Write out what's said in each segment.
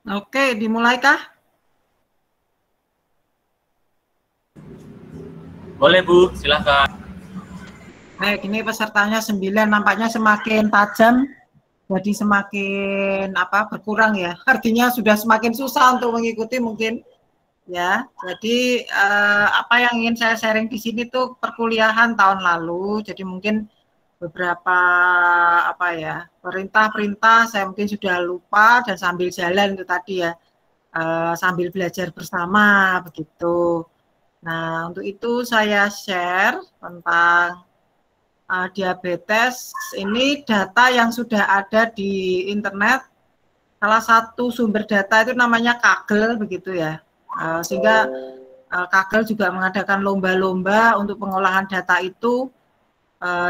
Oke, dimulaikah? Boleh Bu, silahkan. Baik, ini pesertanya 9, nampaknya semakin tajam, jadi semakin berkurang ya. Artinya sudah semakin susah untuk mengikuti mungkin ya. Jadi apa yang ingin saya sharing di sini tuh perkuliahan tahun lalu. Jadi mungkin beberapa perintah-perintah saya mungkin sudah lupa dan sambil jalan itu tadi ya, sambil belajar bersama begitu. Nah, untuk itu saya share tentang diabetes. Ini data yang sudah ada di internet. Salah satu sumber data itu namanya Kaggle begitu ya. Sehingga Kaggle juga mengadakan lomba-lomba untuk pengolahan data itu.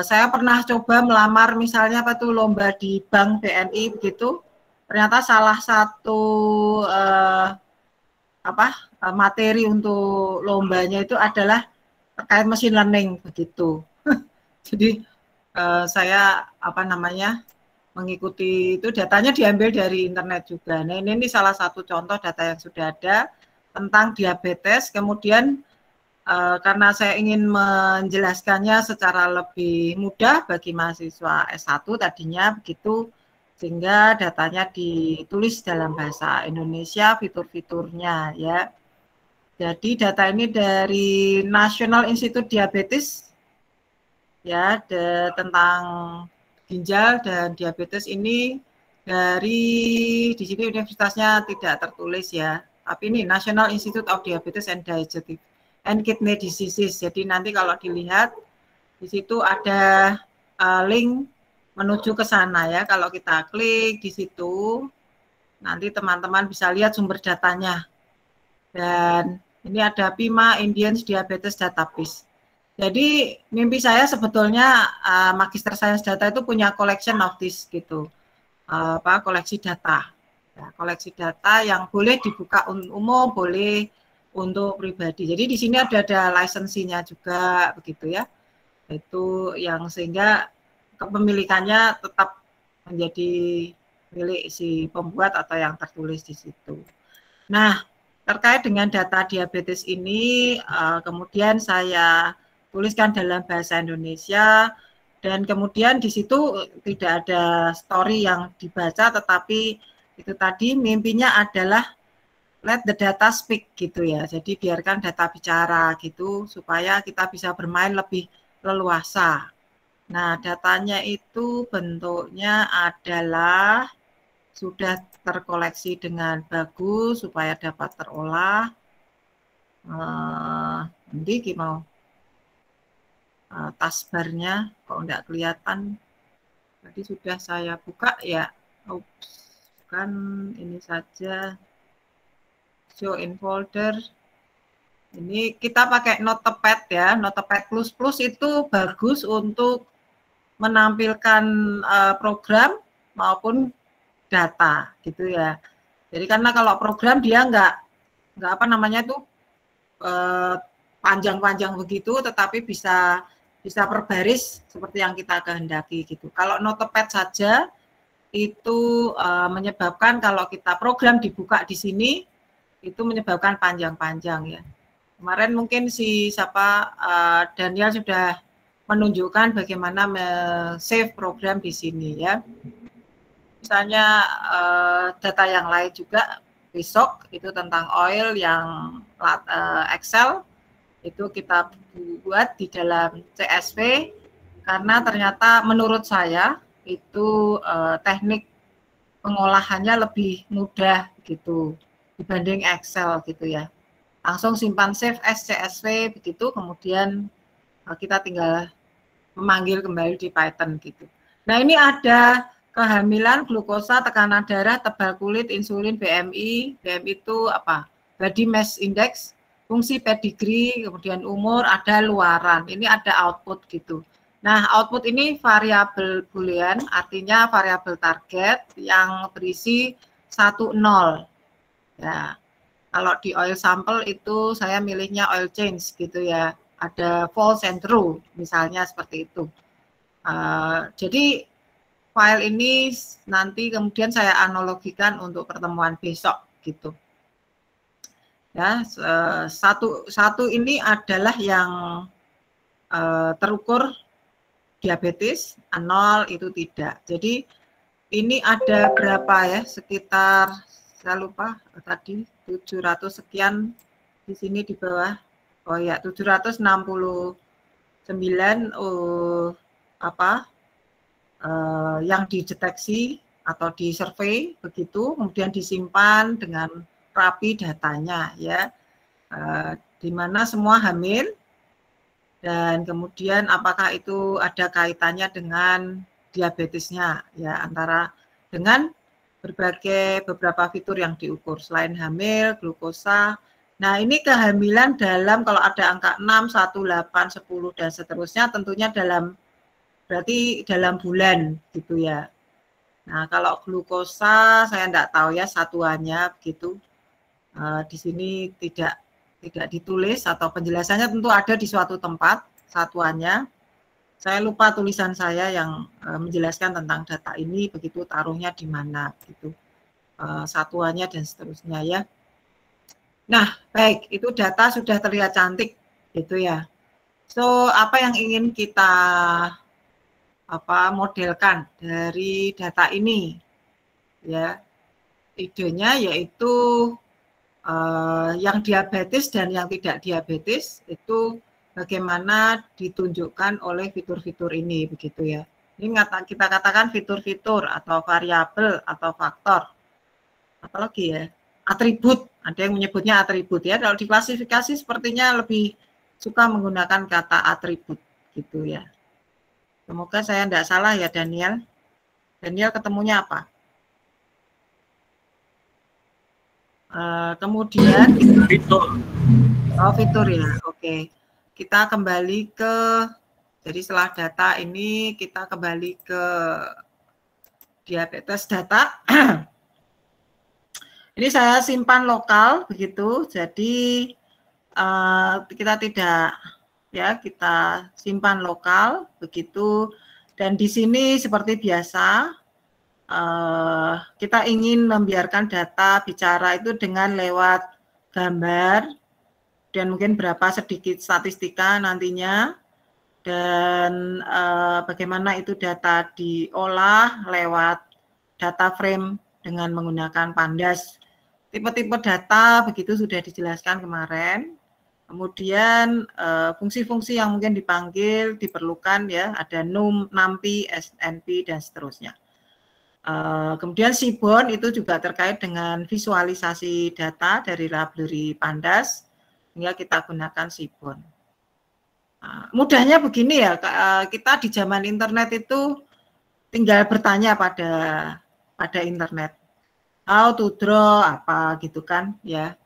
Saya pernah coba melamar misalnya lomba di Bank BNI begitu. Ternyata salah satu materi untuk lombanya itu adalah terkait machine learning begitu. Jadi saya mengikuti itu, datanya diambil dari internet juga. Nah, ini salah satu contoh data yang sudah ada tentang diabetes. Kemudian karena saya ingin menjelaskannya secara lebih mudah bagi mahasiswa S1 tadinya begitu, sehingga datanya ditulis dalam bahasa Indonesia, fitur-fiturnya ya. Jadi data ini dari National Institute Diabetes ya, tentang ginjal dan diabetes ini dari di sini universitasnya tidak tertulis ya, tapi ini National Institute of Diabetes and Digestive and Kidney Diseases. Jadi nanti kalau dilihat di situ ada link menuju ke sana ya. Kalau kita klik di situ, nanti teman-teman bisa lihat sumber datanya. Dan ini ada PIMA Indian Diabetes Database. Jadi mimpi saya sebetulnya Magister Sains Data itu punya collection of this gitu, koleksi data. Ya, koleksi data yang boleh dibuka umum, boleh untuk pribadi. Jadi di sini ada lisensinya juga begitu ya. Itu yang sehingga kepemilikannya tetap menjadi milik si pembuat atau yang tertulis di situ. Nah, terkait dengan data diabetes ini, kemudian saya tuliskan dalam bahasa Indonesia, dan kemudian di situ tidak ada story yang dibaca, tetapi itu tadi mimpinya adalah let the data speak gitu ya. Jadi biarkan data bicara gitu supaya kita bisa bermain lebih leluasa. Nah, datanya itu bentuknya adalah sudah terkoleksi dengan bagus supaya dapat terolah. Nanti mau taskbarnya kok enggak kelihatan. Tadi sudah saya buka ya. Oops, kan ini saja. Show in folder. Ini kita pakai Notepad ya. Notepad++ itu bagus untuk menampilkan program maupun data gitu ya. Jadi karena kalau program dia enggak panjang-panjang begitu, tetapi bisa per baris seperti yang kita kehendaki gitu. Kalau Notepad saja itu menyebabkan kalau kita program dibuka di sini itu menyebabkan panjang-panjang ya. Kemarin mungkin Daniel sudah menunjukkan bagaimana save program di sini ya. Misalnya data yang lain juga besok itu tentang oil yang Excel itu kita buat di dalam CSV karena ternyata menurut saya itu teknik pengolahannya lebih mudah gitu dibanding Excel gitu ya. Langsung simpan save as CSV begitu, kemudian kita tinggal memanggil kembali di Python gitu. Nah, ini ada kehamilan, glukosa, tekanan darah, tebal kulit, insulin, BMI. BMI itu body mass index, fungsi pedigree, kemudian umur, ada luaran. Ini ada output gitu. Nah, output ini variabel boolean, artinya variabel target yang berisi 1, 0. Ya, kalau di oil sample itu saya milihnya oil change gitu ya. Ada false and true, misalnya seperti itu. Jadi file ini nanti kemudian saya analogikan untuk pertemuan besok begitu. Ya, satu ini adalah yang terukur diabetes, 0 itu tidak. Jadi ini ada berapa ya? Sekitar, saya lupa tadi 700 sekian di sini di bawah. Oh ya, 769 yang dideteksi atau disurvei begitu, kemudian disimpan dengan rapi datanya ya, di mana semua hamil, dan kemudian apakah itu ada kaitannya dengan diabetesnya ya, antara dengan beberapa fitur yang diukur selain hamil, glukosa. Nah ini kehamilan dalam, kalau ada angka 6, 1, 8, 10 dan seterusnya tentunya berarti dalam bulan gitu ya. Nah, kalau glukosa saya enggak tahu ya satuannya begitu. Di sini tidak ditulis atau penjelasannya tentu ada di suatu tempat satuannya. Saya lupa tulisan saya yang menjelaskan tentang data ini, begitu taruhnya di mana gitu. Satuannya dan seterusnya ya. Nah, baik, itu data sudah terlihat cantik gitu ya. So, apa yang ingin kita modelkan dari data ini ya, idenya yaitu yang diabetes dan yang tidak diabetes itu bagaimana ditunjukkan oleh fitur-fitur ini begitu ya. Ini kita katakan fitur-fitur atau variabel atau faktor, apalagi ya, atribut, ada yang menyebutnya atribut ya. Kalau di klasifikasi sepertinya lebih suka menggunakan kata atribut gitu ya. Semoga saya tidak salah ya Daniel. Daniel ketemunya apa? Kemudian Fitur. Oh, fitur ya. Oke. Kita kembali ke, jadi setelah data ini kita kembali ke diabetes data. Ini saya simpan lokal begitu. Jadi kita tidak ya, kita simpan lokal begitu, dan di sini seperti biasa kita ingin membiarkan data bicara itu dengan lewat gambar dan mungkin berapa sedikit statistika nantinya, dan bagaimana itu data diolah lewat data frame dengan menggunakan Pandas. Tipe-tipe data begitu sudah dijelaskan kemarin. Kemudian fungsi-fungsi yang mungkin dipanggil diperlukan ya, ada NUM, NAMPI, SNP dan seterusnya. Kemudian Seaborn itu juga terkait dengan visualisasi data dari library Pandas, sehingga kita gunakan Seaborn. Mudahnya begini ya, kita di zaman internet itu tinggal bertanya pada internet, how to draw apa gitu kan ya,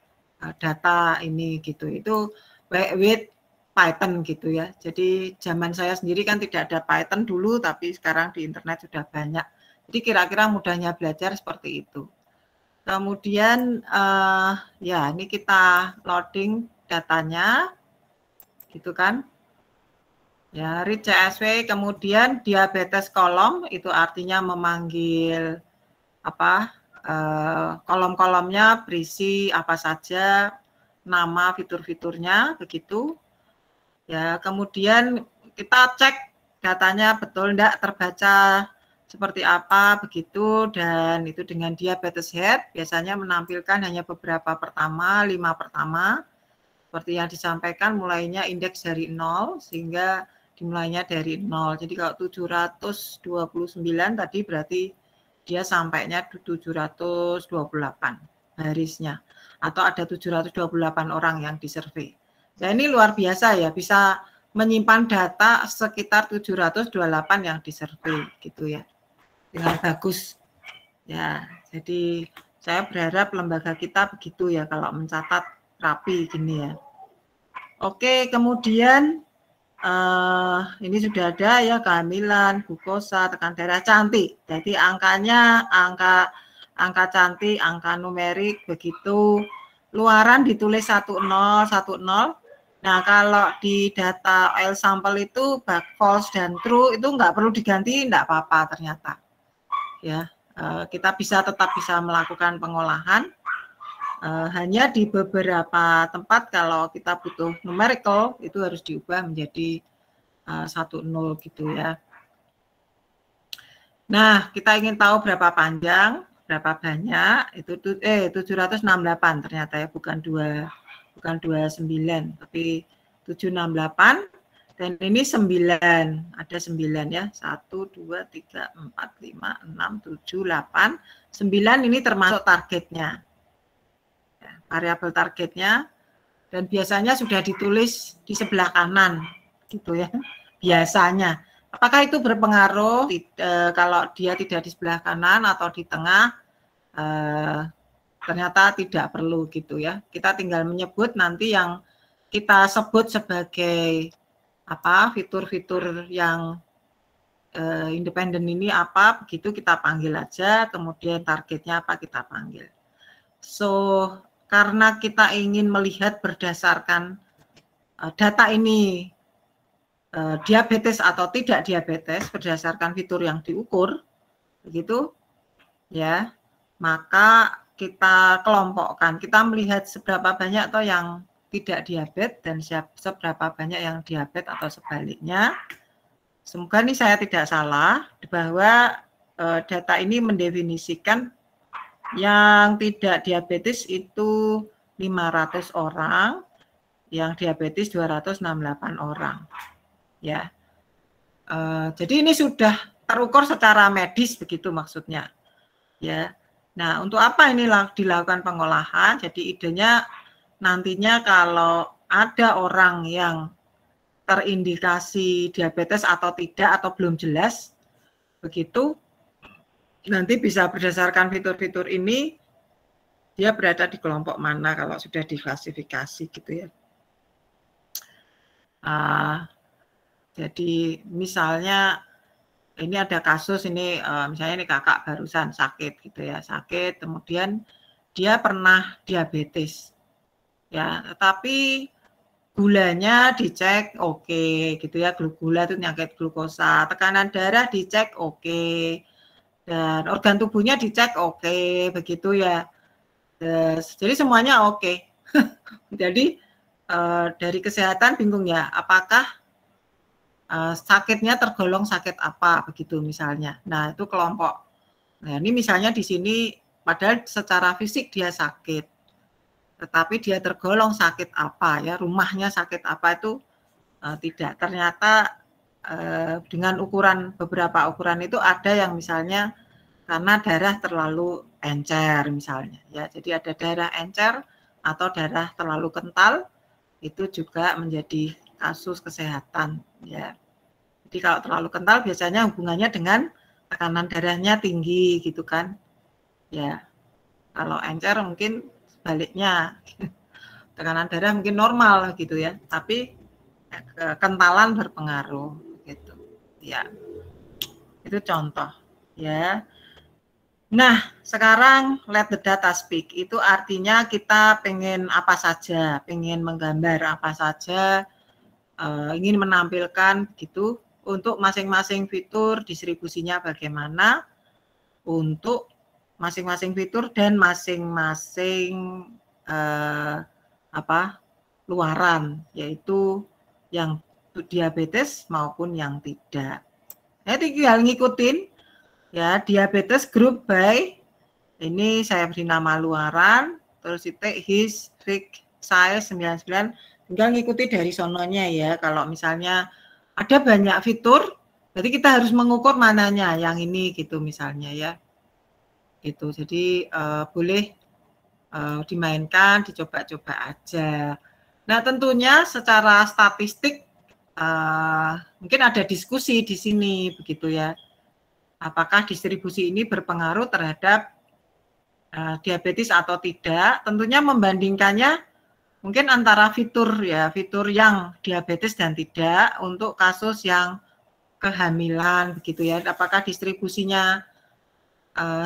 data ini gitu, itu with Python gitu ya. Jadi zaman saya sendiri kan tidak ada Python dulu, tapi sekarang di internet sudah banyak. Jadi kira-kira mudahnya belajar seperti itu. Kemudian ya ini kita loading datanya gitu kan. Ya, read CSV, kemudian diabetes kolom itu artinya memanggil kolom-kolomnya berisi apa saja, nama fitur-fiturnya begitu. Ya, kemudian kita cek datanya betul enggak, terbaca seperti apa begitu, dan itu dengan diabetes head biasanya menampilkan hanya beberapa pertama, 5 pertama. Seperti yang disampaikan mulainya indeks dari 0 sehingga dimulainya dari 0. Jadi kalau 729 tadi berarti dia sampainya 728 barisnya, atau ada 728 orang yang disurvei. Nah ini luar biasa ya, bisa menyimpan data sekitar 728 yang disurvei gitu ya, dengan bagus ya. Jadi saya berharap lembaga kita begitu ya, kalau mencatat rapi gini ya. Oke, kemudian ini sudah ada ya, kehamilan, glukosa, tekanan darah, cantik. Jadi angkanya angka cantik, angka numerik begitu. Luaran ditulis 1010. Nah, kalau di data oil sample itu false dan true itu nggak perlu diganti, nggak apa-apa ternyata. Ya, kita tetap bisa melakukan pengolahan. hanya di beberapa tempat kalau kita butuh numerical itu harus diubah menjadi 10 gitu ya. Nah, kita ingin tahu berapa panjang, berapa banyak, itu 768 ternyata ya, bukan 29, tapi 768, dan ini 9, ada 9 ya, 1, 2, 3, 4, 5, 6, 7, 8, 9 ini termasuk targetnya, ya, variabel targetnya, dan biasanya sudah ditulis di sebelah kanan, gitu ya, biasanya. Apakah itu berpengaruh kalau dia tidak di sebelah kanan atau di tengah? Ternyata tidak perlu gitu ya. Kita tinggal menyebut nanti yang kita sebut sebagai apa fitur-fitur yang independen ini apa, begitu kita panggil aja, kemudian targetnya apa kita panggil. So, karena kita ingin melihat berdasarkan data ini diabetes atau tidak diabetes berdasarkan fitur yang diukur, begitu ya, maka kita kelompokkan, kita melihat seberapa banyak atau yang tidak diabetes dan seberapa banyak yang diabetes atau sebaliknya. Semoga ini saya tidak salah bahwa data ini mendefinisikan yang tidak diabetes itu 500 orang, yang diabetes 268 orang. Ya, jadi ini sudah terukur secara medis begitu maksudnya. Ya, nah untuk apa ini dilakukan pengolahan? Jadi idenya nantinya kalau ada orang yang terindikasi diabetes atau tidak atau belum jelas, begitu nanti bisa berdasarkan fitur-fitur ini dia berada di kelompok mana kalau sudah diklasifikasi gitu ya. Jadi misalnya ini ada kasus ini misalnya ini kakak barusan sakit gitu ya, sakit kemudian dia pernah diabetes ya, tetapi gulanya dicek oke gitu ya, gula itu penyakit glukosa, tekanan darah dicek oke, dan organ tubuhnya dicek oke begitu ya. Jadi semuanya oke. Jadi dari kesehatan bingung ya, apakah sakitnya tergolong sakit apa begitu misalnya. Nah, itu kelompok. Nah, ini misalnya di sini padahal secara fisik dia sakit. Tetapi dia tergolong sakit apa ya, rumahnya sakit apa itu tidak. Ternyata dengan ukuran beberapa ukuran itu ada yang misalnya karena darah terlalu encer misalnya ya. Jadi ada darah encer atau darah terlalu kental itu juga menjadi kasus kesehatan ya. Jadi kalau terlalu kental biasanya hubungannya dengan tekanan darahnya tinggi gitu kan. Ya. Kalau encer mungkin sebaliknya. Tekanan darah mungkin normal gitu ya, tapi kekentalan berpengaruh gitu. Ya. Itu contoh ya. Nah, sekarang let the data speak. Itu artinya kita pengen apa saja, pengen menggambar apa saja, ingin menampilkan gitu untuk masing-masing fitur distribusinya bagaimana untuk masing-masing fitur dan masing-masing luaran, yaitu yang diabetes maupun yang tidak. Jadi tinggal ngikutin ya, diabetes group by ini saya beri nama luaran, terus itu his fig size 99, tinggal ngikuti dari sononya ya. Kalau misalnya ada banyak fitur, berarti kita harus mengukur mananya yang ini gitu misalnya ya. Gitu. Jadi boleh dimainkan, dicoba-coba aja. Nah, tentunya secara statistik mungkin ada diskusi di sini begitu ya. Apakah distribusi ini berpengaruh terhadap diabetes atau tidak? Tentunya membandingkannya mungkin antara fitur ya, fitur yang diabetes dan tidak untuk kasus yang kehamilan begitu ya. Apakah distribusinya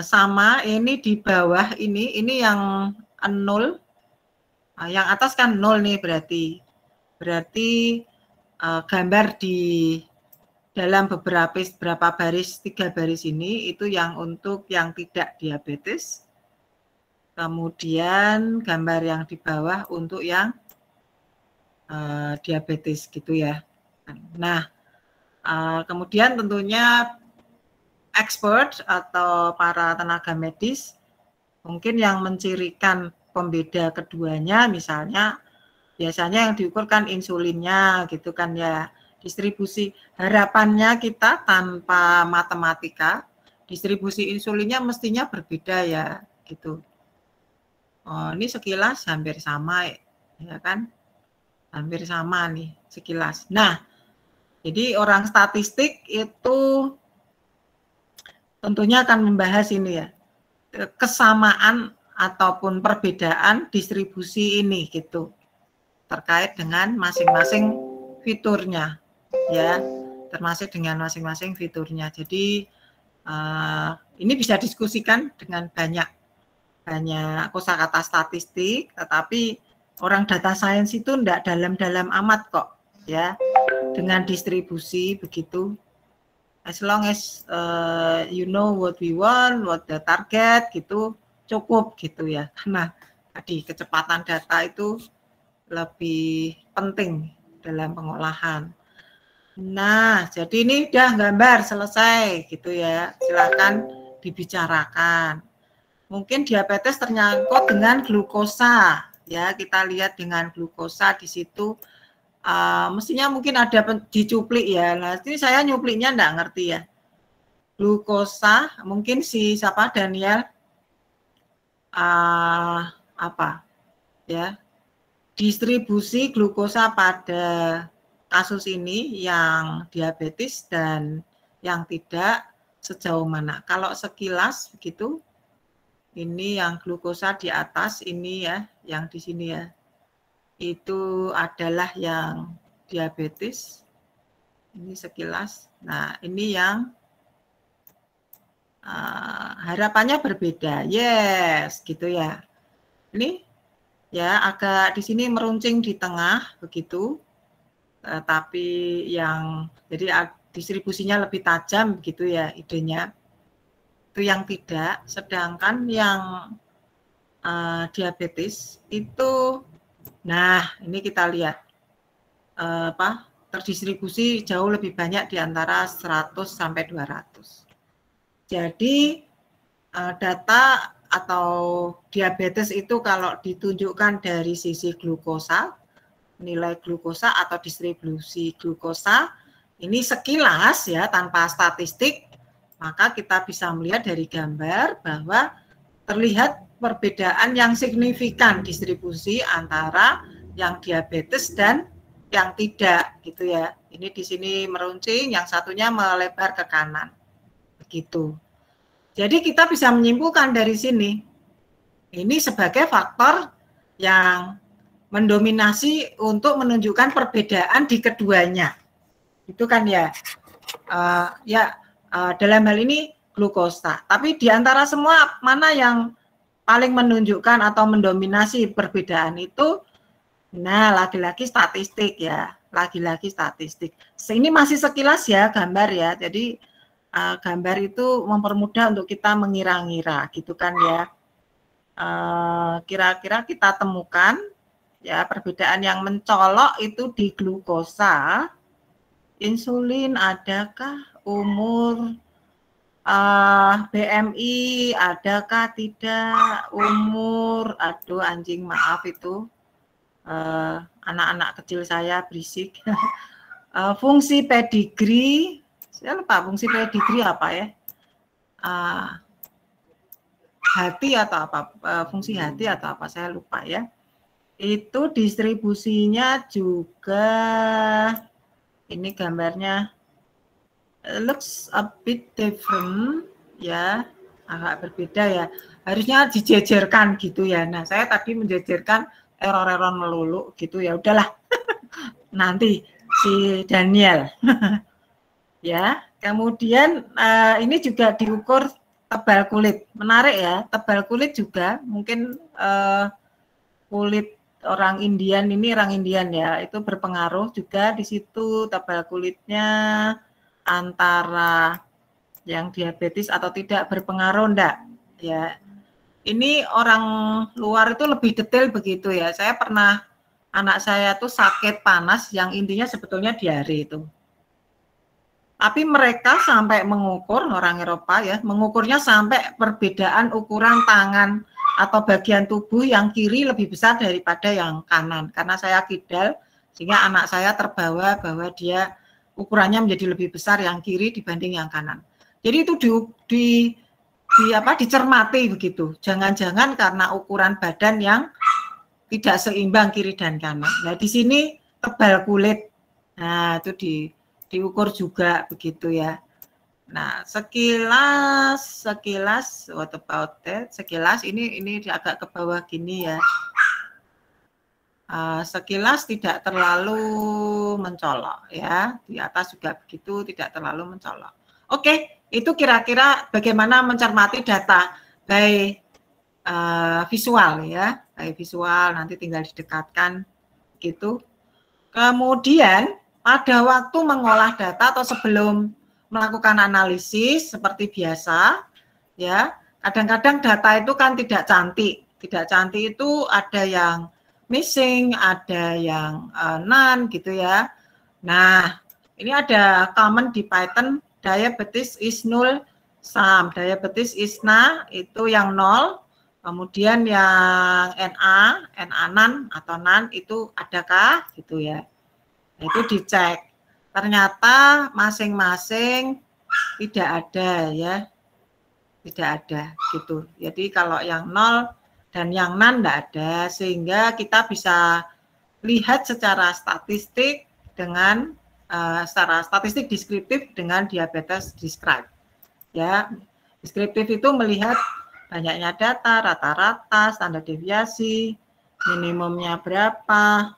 sama? Ini di bawah ini yang 0, yang atas kan 0 nih berarti gambar di dalam beberapa baris, 3 baris ini itu yang untuk yang tidak diabetes. Kemudian gambar yang di bawah untuk yang diabetes gitu ya. Nah, kemudian tentunya expert atau para tenaga medis mungkin yang mencirikan pembeda keduanya, misalnya biasanya yang diukur kan insulinnya gitu kan ya, distribusi. Harapannya kita tanpa matematika, distribusi insulinnya mestinya berbeda ya gitu. Oh, ini sekilas hampir sama ya kan, hampir sama nih sekilas. Nah, jadi orang statistik itu tentunya akan membahas ini ya, kesamaan ataupun perbedaan distribusi ini gitu, terkait dengan masing-masing fiturnya ya, termasuk dengan masing-masing fiturnya. Jadi ini bisa diskusikan dengan banyak kosakata statistik, tetapi orang data science itu enggak dalam-dalam amat kok ya dengan distribusi begitu. As long as you know what we want, what the target gitu, cukup gitu ya. Karena tadi kecepatan data itu lebih penting dalam pengolahan. Nah, jadi ini udah gambar selesai gitu ya. Silakan dibicarakan. Mungkin diabetes ternyangkut dengan glukosa ya. Kita lihat dengan glukosa di situ. Mestinya mungkin ada dicuplik ya. Nah, ini saya nyupliknya enggak ngerti ya. Glukosa, mungkin si siapa Daniel apa ya, distribusi glukosa pada kasus ini yang diabetes dan yang tidak sejauh mana. Kalau sekilas begitu, ini yang glukosa di atas, ini ya, yang di sini ya, itu adalah yang diabetes. Ini sekilas. Nah, ini yang harapannya berbeda. Yes, gitu ya. Ini ya agak di sini meruncing di tengah begitu. Tapi yang jadi distribusinya lebih tajam begitu ya idenya. Itu yang tidak, sedangkan yang diabetes itu, nah ini kita lihat terdistribusi jauh lebih banyak di antara 100 sampai 200. Jadi data atau diabetes itu kalau ditunjukkan dari sisi glukosa, nilai glukosa atau distribusi glukosa, ini sekilas ya tanpa statistik, maka kita bisa melihat dari gambar bahwa terlihat perbedaan yang signifikan distribusi antara yang diabetes dan yang tidak gitu ya. Ini di sini meruncing, yang satunya melebar ke kanan. Begitu. Jadi kita bisa menyimpulkan dari sini, ini sebagai faktor yang mendominasi untuk menunjukkan perbedaan di keduanya. Itu kan ya, dalam hal ini glukosa. Tapi di antara semua, mana yang paling menunjukkan atau mendominasi perbedaan itu? Nah, lagi-lagi statistik ya, lagi-lagi statistik. Ini masih sekilas ya gambar ya, jadi gambar itu mempermudah untuk kita mengira-ngira gitu kan ya. Kira-kira kita temukan ya perbedaan yang mencolok itu di glukosa, insulin adakah, umur, BMI adakah tidak, umur, aduh anjing maaf itu anak-anak kecil saya berisik. Fungsi pedigree, saya lupa fungsi pedigree apa ya, hati atau apa, fungsi hati atau apa saya lupa ya. Itu distribusinya juga, ini gambarnya looks a bit different ya, agak berbeda ya, harusnya dijejerkan gitu ya. Nah saya tadi menjejerkan error-error melulu gitu ya, udahlah nanti si Daniel. Ya, kemudian ini juga diukur tebal kulit, menarik ya, tebal kulit juga mungkin kulit orang Indian, ini orang Indian ya, itu berpengaruh juga di situ tebal kulitnya, antara yang diabetes atau tidak berpengaruh enggak ya. ini orang luar itu lebih detail begitu ya. Saya pernah, anak saya tuh sakit panas yang intinya sebetulnya diare itu. Tapi mereka sampai mengukur, orang Eropa ya, mengukurnya sampai perbedaan ukuran tangan atau bagian tubuh yang kiri lebih besar daripada yang kanan. Karena saya kidal, sehingga anak saya terbawa bahwa dia ukurannya menjadi lebih besar yang kiri dibanding yang kanan. Jadi itu dicermati begitu. Jangan-jangan karena ukuran badan yang tidak seimbang kiri dan kanan. Nah, di sini tebal kulit. Nah, itu diukur juga begitu ya. Nah, sekilas what about that? Sekilas ini agak ke bawah gini ya. Sekilas tidak terlalu mencolok ya. Di atas juga begitu, tidak terlalu mencolok. Oke, itu kira-kira bagaimana mencermati data by visual ya. By visual nanti tinggal didekatkan gitu. Kemudian pada waktu mengolah data atau sebelum melakukan analisis seperti biasa, ya kadang-kadang data itu kan tidak cantik. Tidak cantik itu ada yang missing, ada yang none gitu ya. Nah, ini ada common di Python, diabetes is null sum. Diabetes is na itu yang 0, kemudian yang NA none atau none itu adakah gitu ya. Itu dicek. Ternyata masing-masing tidak ada ya. Tidak ada gitu. Jadi kalau yang 0 dan yang none tidak ada, sehingga kita bisa lihat secara statistik dengan secara statistik deskriptif dengan diabetes describe. Ya, deskriptif itu melihat banyaknya data, rata-rata, standar deviasi, minimumnya berapa,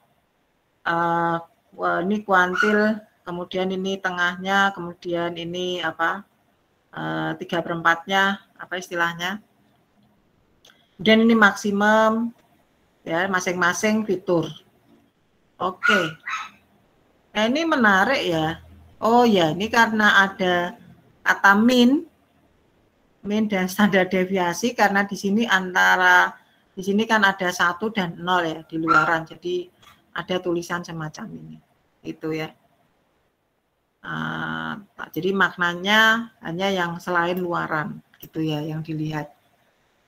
ini kuantil, kemudian ini tengahnya, kemudian ini apa 3/4-nya, apa istilahnya. Kemudian ini maksimum, ya masing-masing fitur. Oke, nah ini menarik ya. Oh ya, ini karena ada kata min dan standar deviasi, karena di sini di sini kan ada 1 dan 0 ya di luaran, jadi ada tulisan semacam ini, itu ya. Jadi maknanya hanya yang selain luaran, gitu ya, yang dilihat.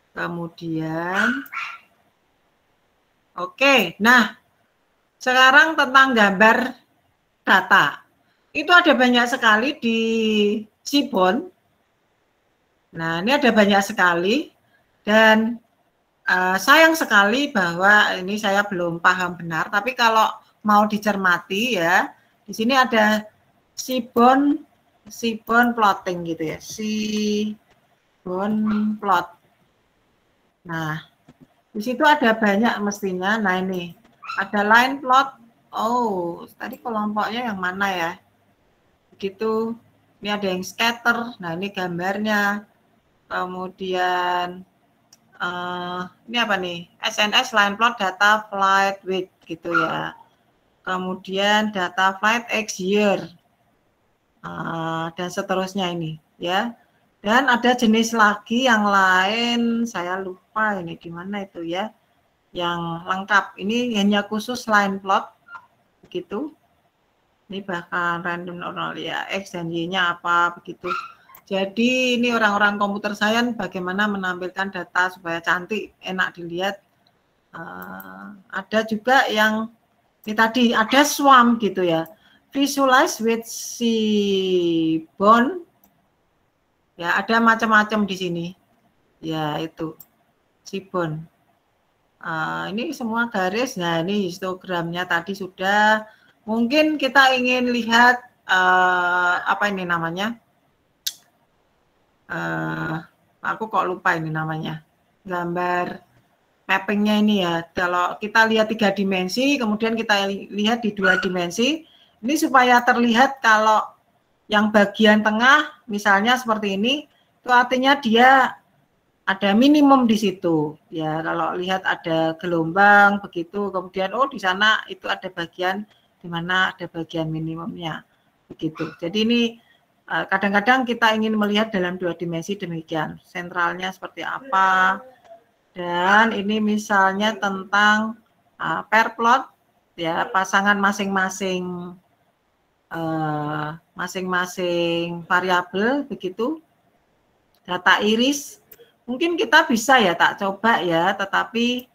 Kemudian, oke, nah sekarang tentang gambar data. Itu ada banyak sekali di Seaborn. Nah, ini ada banyak sekali, dan sayang sekali bahwa ini saya belum paham benar, tapi kalau mau dicermati ya, di sini ada Seaborn plotting gitu ya, Seaborn plot. Nah, di situ ada banyak mestinya. Nah, ini ada line plot. Oh, tadi kelompoknya yang mana ya? Begitu. Ini ada yang scatter. Nah, ini gambarnya. Kemudian ini apa nih? SNS line plot data flight weight gitu ya. Kemudian data flight X year. Dan seterusnya ini ya. Dan ada jenis lagi yang lain, saya lupa ini di mana itu ya, yang lengkap. Ini hanya khusus line plot, begitu. Ini bahkan random normal ya, X dan Y-nya apa, begitu. Jadi ini orang-orang komputer science bagaimana menampilkan data supaya cantik, enak dilihat. Ada juga yang, ini tadi ada swarm gitu ya, visualize with Seaborn. Ya, ada macam-macam di sini. Ya, itu Seaborn. Ini semua garis. Nah, ini histogramnya tadi sudah. Mungkin kita ingin lihat apa ini namanya? Aku kok lupa ini namanya. Gambar mappingnya ini ya. Kalau kita lihat 3 dimensi, kemudian kita lihat di 2 dimensi. Ini supaya terlihat kalau yang bagian tengah, misalnya seperti ini, itu artinya dia ada minimum di situ. Ya, kalau lihat ada gelombang begitu, kemudian oh di sana itu ada bagian di mana ada bagian minimumnya. Begitu. Jadi ini kadang-kadang kita ingin melihat dalam 2 dimensi demikian. Sentralnya seperti apa, Dan ini misalnya tentang pair plot, ya, pasangan masing-masing masing-masing variabel begitu. Data iris mungkin kita bisa ya tak coba ya, tetapi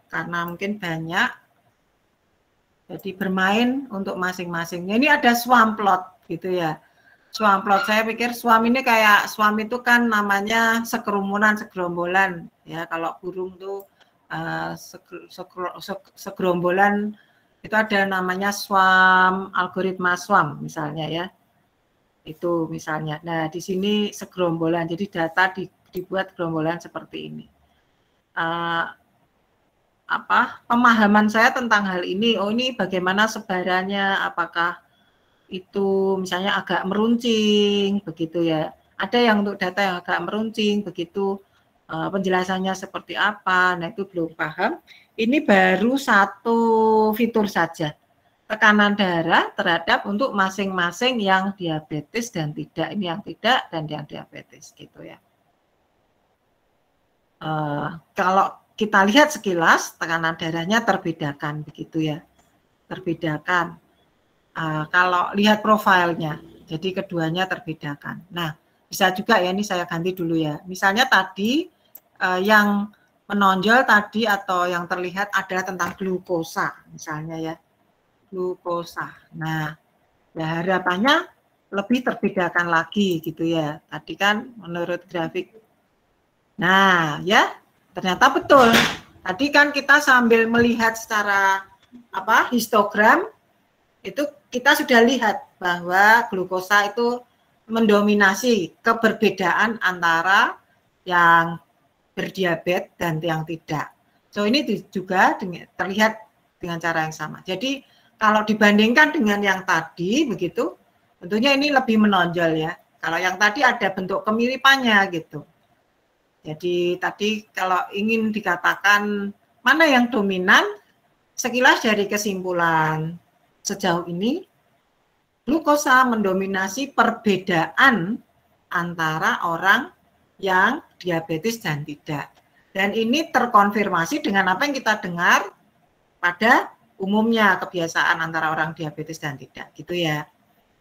karena mungkin banyak, jadi bermain untuk masing-masingnya. Ini ada swarm plot gitu ya. Swarm plot, saya pikir swarm ini kayak swarm itu kan namanya sekerumunan, segerombolan ya. Kalau burung tuh segerombolan itu ada namanya swarm, algoritma swarm misalnya ya. Itu misalnya. Nah, di sini segerombolan. Jadi data dibuat gerombolan seperti ini. Pemahaman saya tentang hal ini, oh ini bagaimana sebarannya, apakah itu misalnya agak meruncing begitu ya. Ada yang untuk data yang agak meruncing begitu, penjelasannya seperti apa. Nah, itu belum paham. Ini baru satu fitur saja. Tekanan darah terhadap untuk masing-masing yang diabetes dan tidak. Ini yang tidak dan yang diabetes gitu ya. Kalau kita lihat sekilas tekanan darahnya terbedakan begitu ya. Terbedakan. Kalau lihat profilnya, jadi keduanya terbedakan. Nah, bisa juga ya, ini saya ganti dulu ya. Misalnya tadi yang menonjol tadi atau yang terlihat adalah tentang glukosa misalnya ya. Glukosa. Nah, ya harapannya lebih terbedakan lagi gitu ya. Tadi kan menurut grafik. Nah, ya ternyata betul. Tadi kan kita sambil melihat secara histogram itu kita sudah lihat bahwa glukosa itu mendominasi keberbedaan antara yang berdiabetes dan yang tidak. So ini juga terlihat dengan cara yang sama. Jadi kalau dibandingkan dengan yang tadi begitu, tentunya ini lebih menonjol ya. Kalau yang tadi ada bentuk kemiripannya gitu. Jadi tadi kalau ingin dikatakan mana yang dominan, sekilas dari kesimpulan sejauh ini, glukosa mendominasi perbedaan antara orang yang diabetes dan tidak. Dan ini terkonfirmasi dengan apa yang kita dengar pada umumnya kebiasaan antara orang diabetes dan tidak, gitu ya.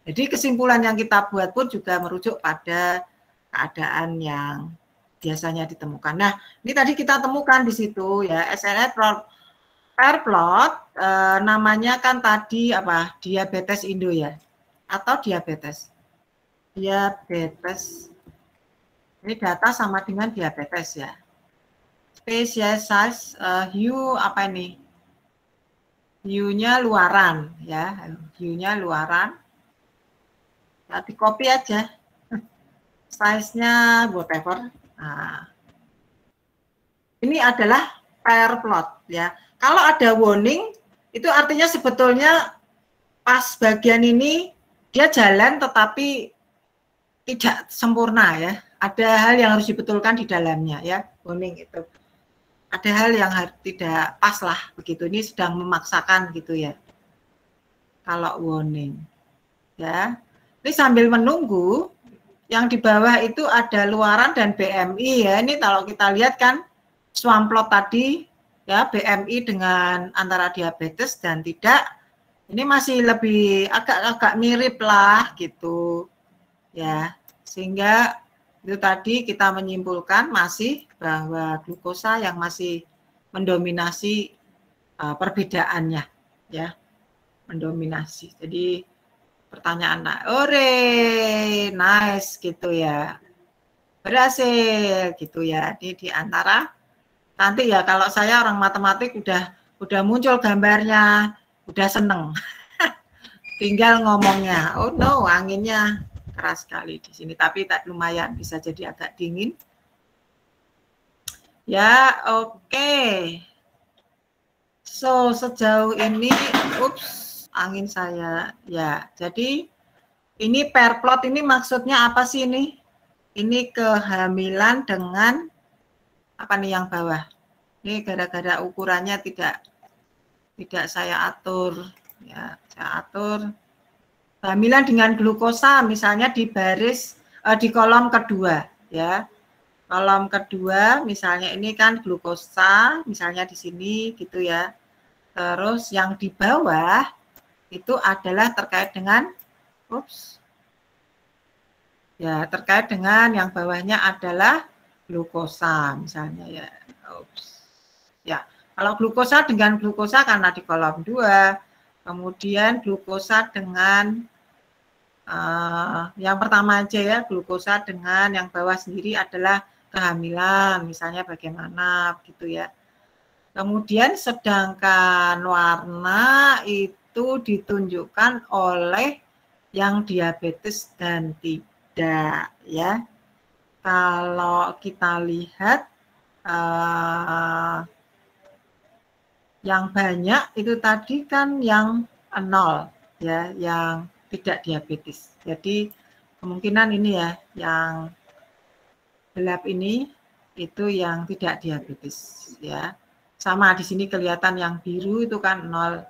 Jadi kesimpulan yang kita buat pun juga merujuk pada keadaan yang biasanya ditemukan. Nah, ini tadi kita temukan di situ ya, SNR pair plot, namanya kan tadi diabetes Indo ya, atau diabetes. Diabetes. Ini data sama dengan diabetes ya. Spesies size, hue apa ini? Hue-nya luaran ya, hue-nya luaran. Ya, di copy aja. Size-nya whatever. Nah, ini adalah pair plot ya. Kalau ada warning, itu artinya sebetulnya pas bagian ini dia jalan tetapi tidak sempurna ya. Ada hal yang harus dibetulkan di dalamnya ya, warning itu. Ada hal yang tidak pas lah begitu. Ini sedang memaksakan gitu ya. Kalau warning ya. Ini sambil menunggu, yang di bawah itu ada luaran dan BMI ya. Ini kalau kita lihat kan swarm plot tadi ya, BMI dengan antara diabetes dan tidak, ini masih lebih agak mirip lah gitu ya, sehingga itu tadi kita menyimpulkan masih bahwa glukosa yang masih mendominasi perbedaannya ya, mendominasi. Jadi pertanyaan, nice gitu ya, berhasil gitu ya. Ini di antara nanti ya, kalau saya orang matematik udah muncul gambarnya, udah seneng. Tinggal ngomongnya, oh no, anginnya keras sekali di sini, tapi tak lumayan bisa jadi agak dingin. Ya, oke. So, sejauh ini, angin saya ya. Jadi ini pair plot ini maksudnya apa sih ini? Ini kehamilan dengan apa nih yang bawah? Ini gara-gara ukurannya tidak saya atur ya, saya atur kehamilan dengan glukosa misalnya di baris di kolom kedua ya. Kolom kedua, misalnya ini kan glukosa, misalnya di sini gitu ya. Terus yang di bawah itu adalah terkait dengan, ya terkait dengan yang bawahnya adalah glukosa misalnya ya. Ya, kalau glukosa dengan glukosa karena di kolom 2, kemudian glukosa dengan yang pertama aja ya, glukosa dengan yang bawah sendiri adalah kehamilan, misalnya bagaimana gitu ya. Kemudian sedangkan warna itu ditunjukkan oleh yang diabetes dan tidak ya. Kalau kita lihat yang banyak itu tadi kan yang 0 ya, yang tidak diabetes. Jadi kemungkinan ini ya, yang gelap ini itu yang tidak diabetes ya. Sama di sini kelihatan yang biru itu kan 0,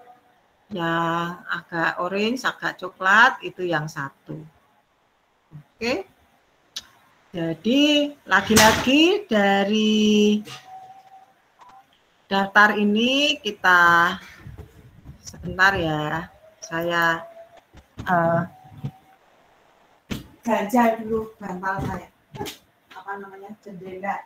yang agak orange, agak coklat itu yang 1. Oke. Jadi lagi-lagi dari daftar ini kita sebentar ya, saya ganjal dulu bantal saya, apa namanya, jendela.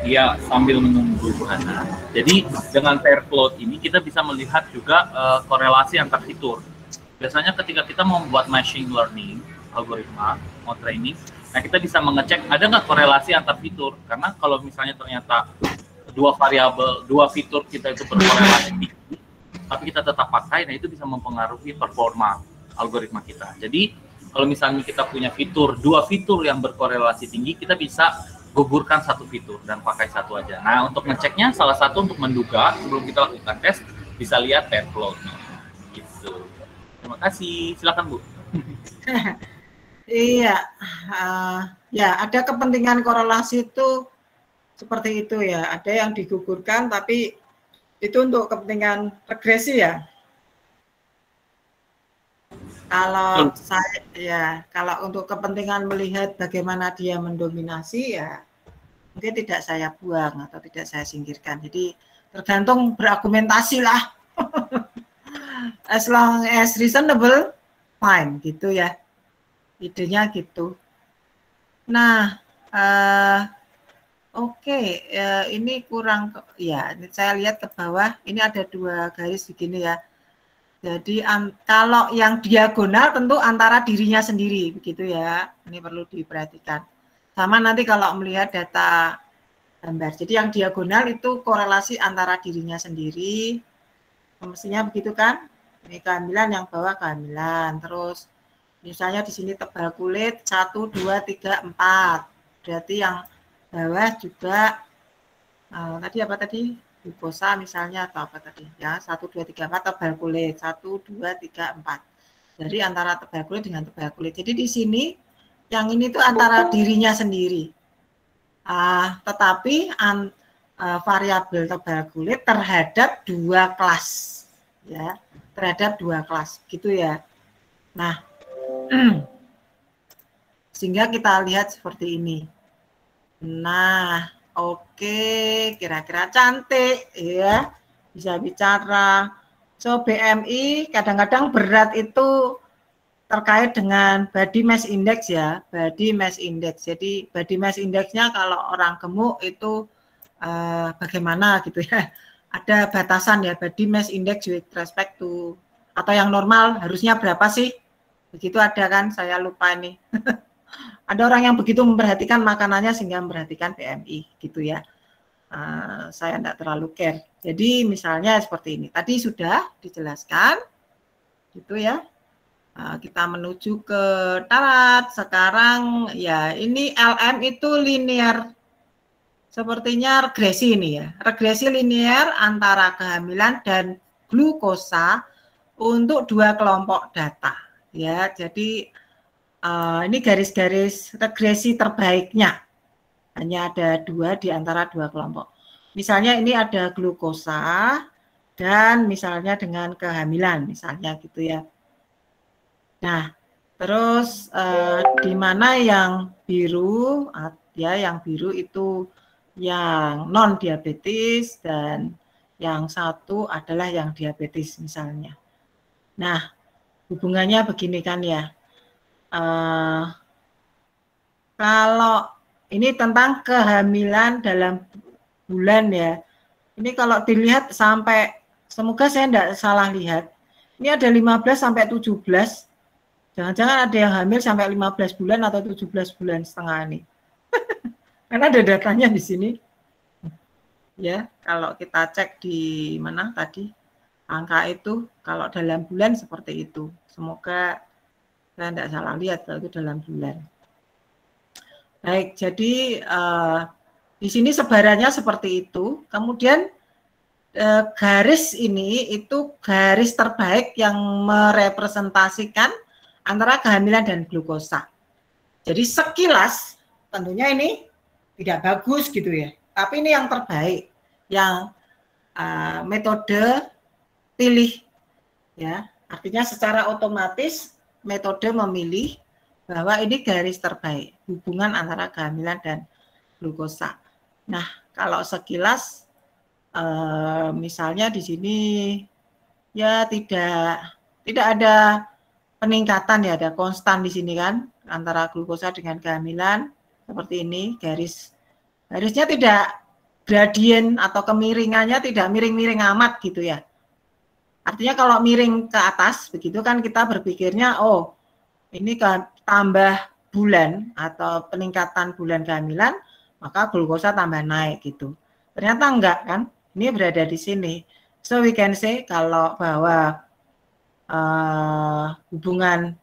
Iya, sambil menunggu Bu Hana. Jadi dengan pair plot ini kita bisa melihat juga korelasi antar fitur. Biasanya ketika kita mau membuat machine learning algoritma, mau training, nah kita bisa mengecek ada nggak korelasi antar fitur. Karena kalau misalnya ternyata dua fitur kita itu berkorelasi tinggi, tapi kita tetap pakai, nah itu bisa mempengaruhi performa algoritma kita. Jadi kalau misalnya kita punya dua fitur yang berkorelasi tinggi, kita bisa gugurkan satu fitur dan pakai satu aja. Nah, untuk ngeceknya salah satu untuk menduga sebelum kita lakukan tes bisa lihat pair plot. Gitu. Terima kasih. Silakan Bu. Iya, ya ada kepentingan korelasi itu seperti itu ya. Ada yang digugurkan tapi itu untuk kepentingan regresi ya. Kalau saya ya, kalau untuk kepentingan melihat bagaimana dia mendominasi ya mungkin tidak saya buang atau tidak saya singkirkan. Jadi tergantung berargumentasi lah. As long as reasonable, fine gitu ya. Idenya gitu. Nah, oke, ini kurang ya. Saya lihat ke bawah, ini ada 2 garis begini ya. Jadi kalau yang diagonal tentu antara dirinya sendiri, begitu ya. Ini perlu diperhatikan. Sama nanti kalau melihat data gambar. Jadi yang diagonal itu korelasi antara dirinya sendiri. Mestinya begitu kan? Ini kehamilan, yang bawah kehamilan. Terus misalnya di sini tebal kulit 1, 2, 3, 4. Berarti yang bawah juga tadi apa tadi? Glukosa misalnya atau apa tadi? Ya, 1, 2, 3, 4 tebal kulit. 1, 2, 3, 4. Jadi antara tebal kulit dengan tebal kulit. Jadi di sini yang ini tuh antara dirinya sendiri. Tetapi variabel tebal kulit terhadap 2 kelas. Ya, terhadap 2 kelas gitu ya. Nah, sehingga kita lihat seperti ini. Nah, oke, kira-kira cantik ya, bisa bicara. So BMI kadang-kadang berat itu terkait dengan body mass index ya, body mass index. Jadi body mass indexnya kalau orang gemuk itu bagaimana gitu ya. Ada batasan ya, body mass index with respect to, atau yang normal harusnya berapa sih? Begitu ada kan, saya lupa nih. Ada orang yang begitu memperhatikan makanannya sehingga memperhatikan BMI gitu ya. Saya tidak terlalu care. Jadi misalnya seperti ini. Tadi sudah dijelaskan gitu ya. Kita menuju ke darat. Sekarang ya ini LM itu linear. Sepertinya regresi ini ya. Regresi linear antara kehamilan dan glukosa untuk 2 kelompok data. Ya, jadi ini garis-garis regresi terbaiknya. Hanya ada 2 di antara 2 kelompok. Misalnya ini ada glukosa, dan misalnya dengan kehamilan misalnya gitu ya. Nah, terus di mana yang biru ya, yang biru itu yang non diabetes dan yang satu adalah yang diabetes misalnya. Nah, hubungannya begini kan ya. Kalau ini tentang kehamilan dalam bulan ya. Ini kalau dilihat sampai, semoga saya tidak salah lihat, ini ada 15 sampai 17. Jangan-jangan ada yang hamil sampai 15 bulan atau 17 bulan setengah ini. Karena ada datanya di sini. Ya, kalau kita cek di mana tadi, angka itu, kalau dalam bulan seperti itu. Semoga saya tidak salah lihat kalau itu dalam bulan. Baik, jadi di sini sebarannya seperti itu. Kemudian garis ini itu garis terbaik yang merepresentasikan antara kehamilan dan glukosa. Jadi sekilas tentunya ini tidak bagus gitu ya. Tapi ini yang terbaik, yang metode pilih ya. Artinya secara otomatis metode memilih bahwa ini garis terbaik hubungan antara kehamilan dan glukosa. Nah, kalau sekilas misalnya di sini ya tidak ada peningkatan ya, ada konstan di sini kan antara glukosa dengan kehamilan seperti ini, garisnya tidak gradien atau kemiringannya tidak miring-miring amat gitu ya. Artinya kalau miring ke atas begitu kan kita berpikirnya oh ini kan tambah bulan atau peningkatan bulan kehamilan, maka glukosa tambah naik gitu. Ternyata enggak kan, ini berada di sini. So we can say kalau bahwa hubungan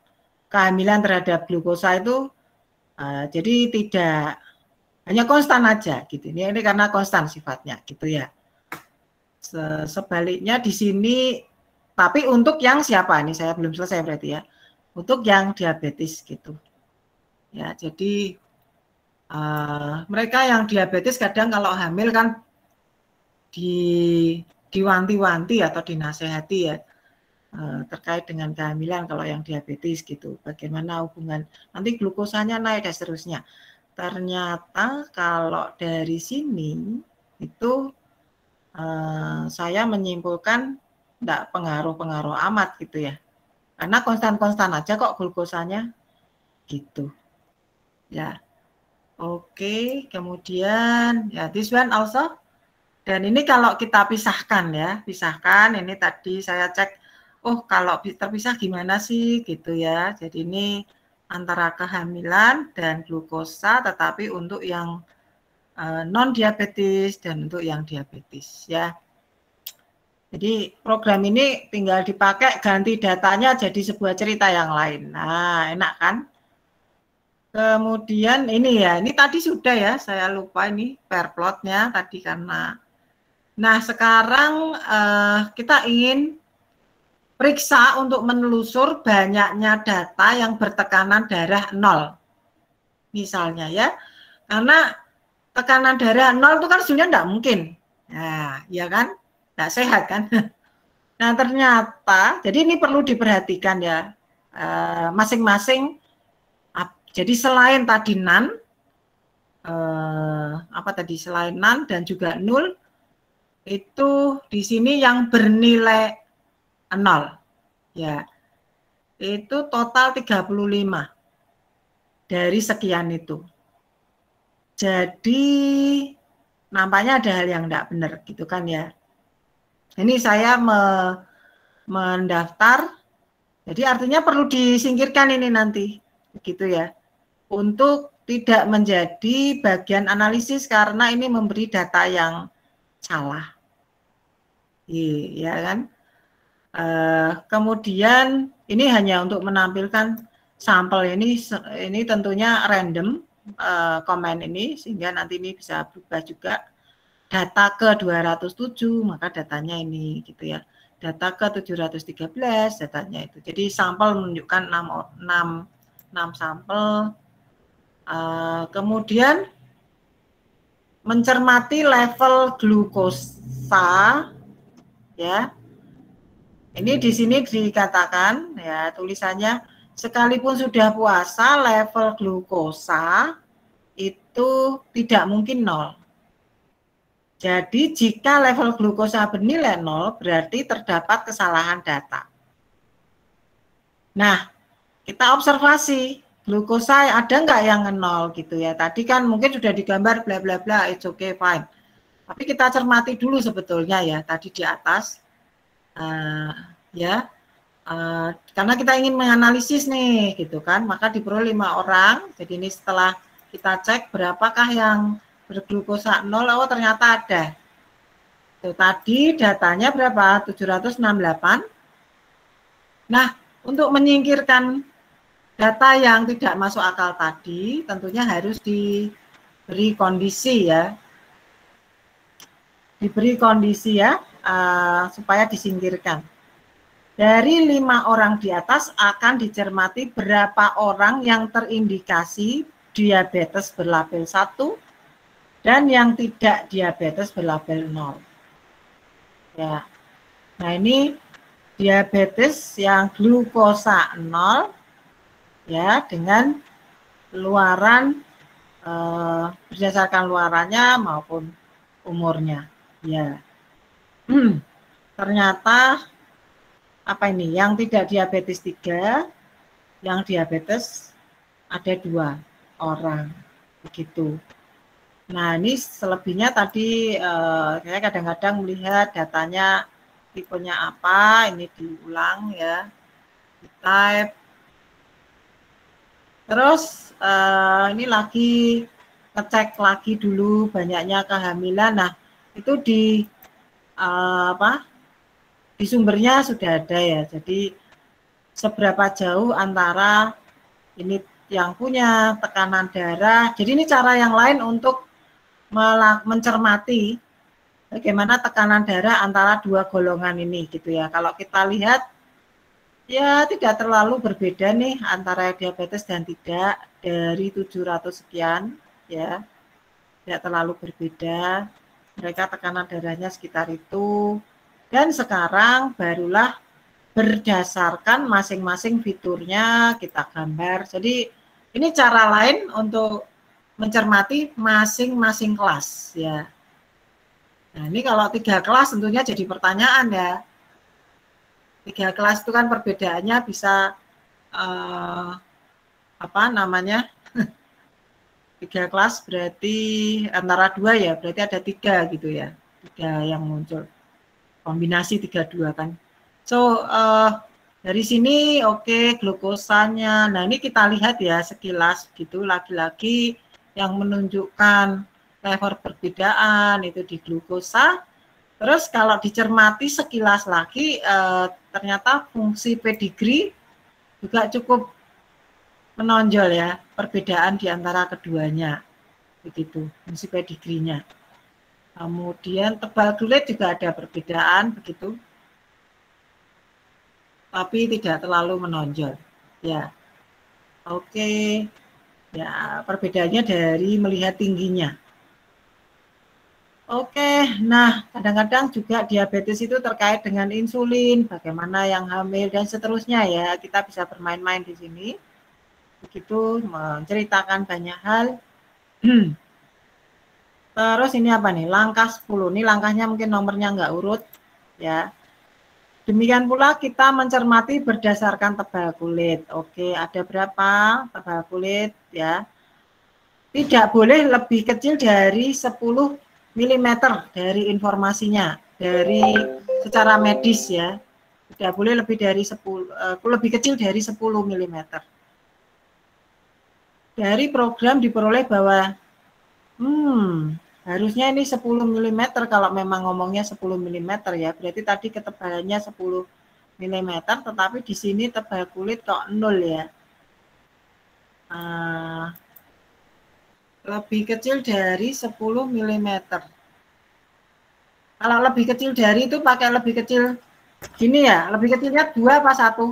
kehamilan terhadap glukosa itu jadi tidak hanya konstan aja gitu. Ini karena konstan sifatnya gitu ya. Sebaliknya di sini, tapi untuk yang siapa? Ini saya belum selesai berarti ya. Untuk yang diabetes gitu. Ya, jadi mereka yang diabetes kadang kalau hamil kan diwanti-wanti atau dinasehati ya terkait dengan kehamilan kalau yang diabetes gitu. Bagaimana hubungan nanti glukosanya naik dan seterusnya. Ternyata kalau dari sini itu saya menyimpulkan tidak pengaruh-pengaruh amat gitu ya. Karena konstan-konstan aja kok glukosanya gitu. Ya. Oke, kemudian ya this one also. Dan ini kalau kita pisahkan ya, pisahkan ini tadi saya cek oh kalau terpisah gimana sih gitu ya. Jadi ini antara kehamilan dan glukosa tetapi untuk yang non diabetes dan untuk yang diabetes ya. Jadi program ini tinggal dipakai ganti datanya jadi sebuah cerita yang lain. Nah, enak kan? Kemudian ini ya, ini tadi sudah ya, saya lupa ini pair plotnya tadi karena. Nah, sekarang kita ingin periksa untuk menelusur banyaknya data yang bertekanan darah 0. Misalnya ya, karena tekanan darah 0 itu kan sebenarnya tidak mungkin. Nah, ya kan? Tidak sehat kan? Nah ternyata, jadi ini perlu diperhatikan ya, masing-masing. Jadi selain tadi NaN, selain NaN dan juga 0, itu di sini yang bernilai 0, ya, itu total 35 dari sekian itu. Jadi nampaknya ada hal yang tidak benar gitu kan ya. Ini saya mendaftar, jadi artinya perlu disingkirkan ini nanti, gitu ya, untuk tidak menjadi bagian analisis karena ini memberi data yang salah, ya kan. Kemudian ini hanya untuk menampilkan sampel ini tentunya random komen ini sehingga nanti ini bisa berubah juga. Data ke 207 maka datanya ini gitu ya. Data ke 713 datanya itu. Jadi sampel menunjukkan 6 sampel. Kemudian mencermati level glukosa ya. Ini di sini dikatakan ya tulisannya, sekalipun sudah puasa level glukosa itu tidak mungkin 0. Jadi jika level glukosa bernilai 0 berarti terdapat kesalahan data. Nah, kita observasi glukosa ada nggak yang 0 gitu ya. Tadi kan mungkin sudah digambar bla bla bla, it's okay fine. Tapi kita cermati dulu sebetulnya ya tadi di atas. Karena kita ingin menganalisis nih gitu kan, maka diperoleh 5 orang. Jadi ini setelah kita cek berapakah yang berglukosa 0, oh ternyata ada. Tuh, tadi datanya berapa? 768. Nah, untuk menyingkirkan data yang tidak masuk akal tadi, tentunya harus diberi kondisi ya. Diberi kondisi ya, supaya disingkirkan. Dari 5 orang di atas akan dicermati berapa orang yang terindikasi diabetes berlabel 1 dan yang tidak diabetes berlabel 0. Ya. Nah, ini diabetes yang glukosa 0 ya, dengan luaran berdasarkan luarannya maupun umurnya. Ya. Ternyata apa ini? Yang tidak diabetes 3, yang diabetes ada 2 orang. Begitu. Nah, ini selebihnya tadi saya kadang-kadang melihat datanya tipenya apa, ini diulang ya. Di type. Terus ini lagi ngecek lagi dulu banyaknya kehamilan. Nah, itu di di sumbernya sudah ada ya. Jadi seberapa jauh antara ini yang punya tekanan darah. Jadi ini cara yang lain untuk mencermati bagaimana tekanan darah antara 2 golongan ini gitu ya. Kalau kita lihat ya tidak terlalu berbeda nih antara diabetes dan tidak, dari 700 sekian ya. Tidak terlalu berbeda. Mereka tekanan darahnya sekitar itu. Dan sekarang barulah berdasarkan masing-masing fiturnya kita gambar. Jadi ini cara lain untuk mencermati masing-masing kelas ya. Nah, ini kalau 3 kelas tentunya jadi pertanyaan ya. 3 kelas itu kan perbedaannya bisa apa namanya? 3 kelas berarti antara 2 ya, berarti ada 3 gitu ya. 3 yang muncul. Kombinasi 32 kan. So, dari sini oke, glukosanya. Nah, ini kita lihat ya sekilas gitu, lagi-lagi yang menunjukkan level perbedaan itu di glukosa. Terus kalau dicermati sekilas lagi, ternyata fungsi pedigree juga cukup menonjol ya, perbedaan di antara keduanya. Begitu, fungsi pedigree-nya. Kemudian tebal kulit juga ada perbedaan begitu, tapi tidak terlalu menonjol. Ya, oke. Ya, perbedaannya dari melihat tingginya. Oke, nah kadang-kadang juga diabetes itu terkait dengan insulin, bagaimana yang hamil dan seterusnya ya. Kita bisa bermain-main di sini. Begitu, menceritakan banyak hal. Terus ini apa nih? Langkah 10. Ini langkahnya mungkin nomornya nggak urut ya. Demikian pula kita mencermati berdasarkan tebal kulit. Oke, ada berapa tebal kulit ya. Tidak boleh lebih kecil dari 10 mm dari informasinya, dari secara medis ya. Tidak boleh lebih dari 10, lebih kecil dari 10 mm. Dari program diperoleh bahwa harusnya ini 10 mm kalau memang ngomongnya 10 mm ya. Berarti tadi ketebalannya 10 mm, tetapi di sini tebal kulit kok 0 ya. Lebih kecil dari 10 mm. Kalau lebih kecil dari itu pakai lebih kecil gini ya. Lebih kecilnya 2 apa 1?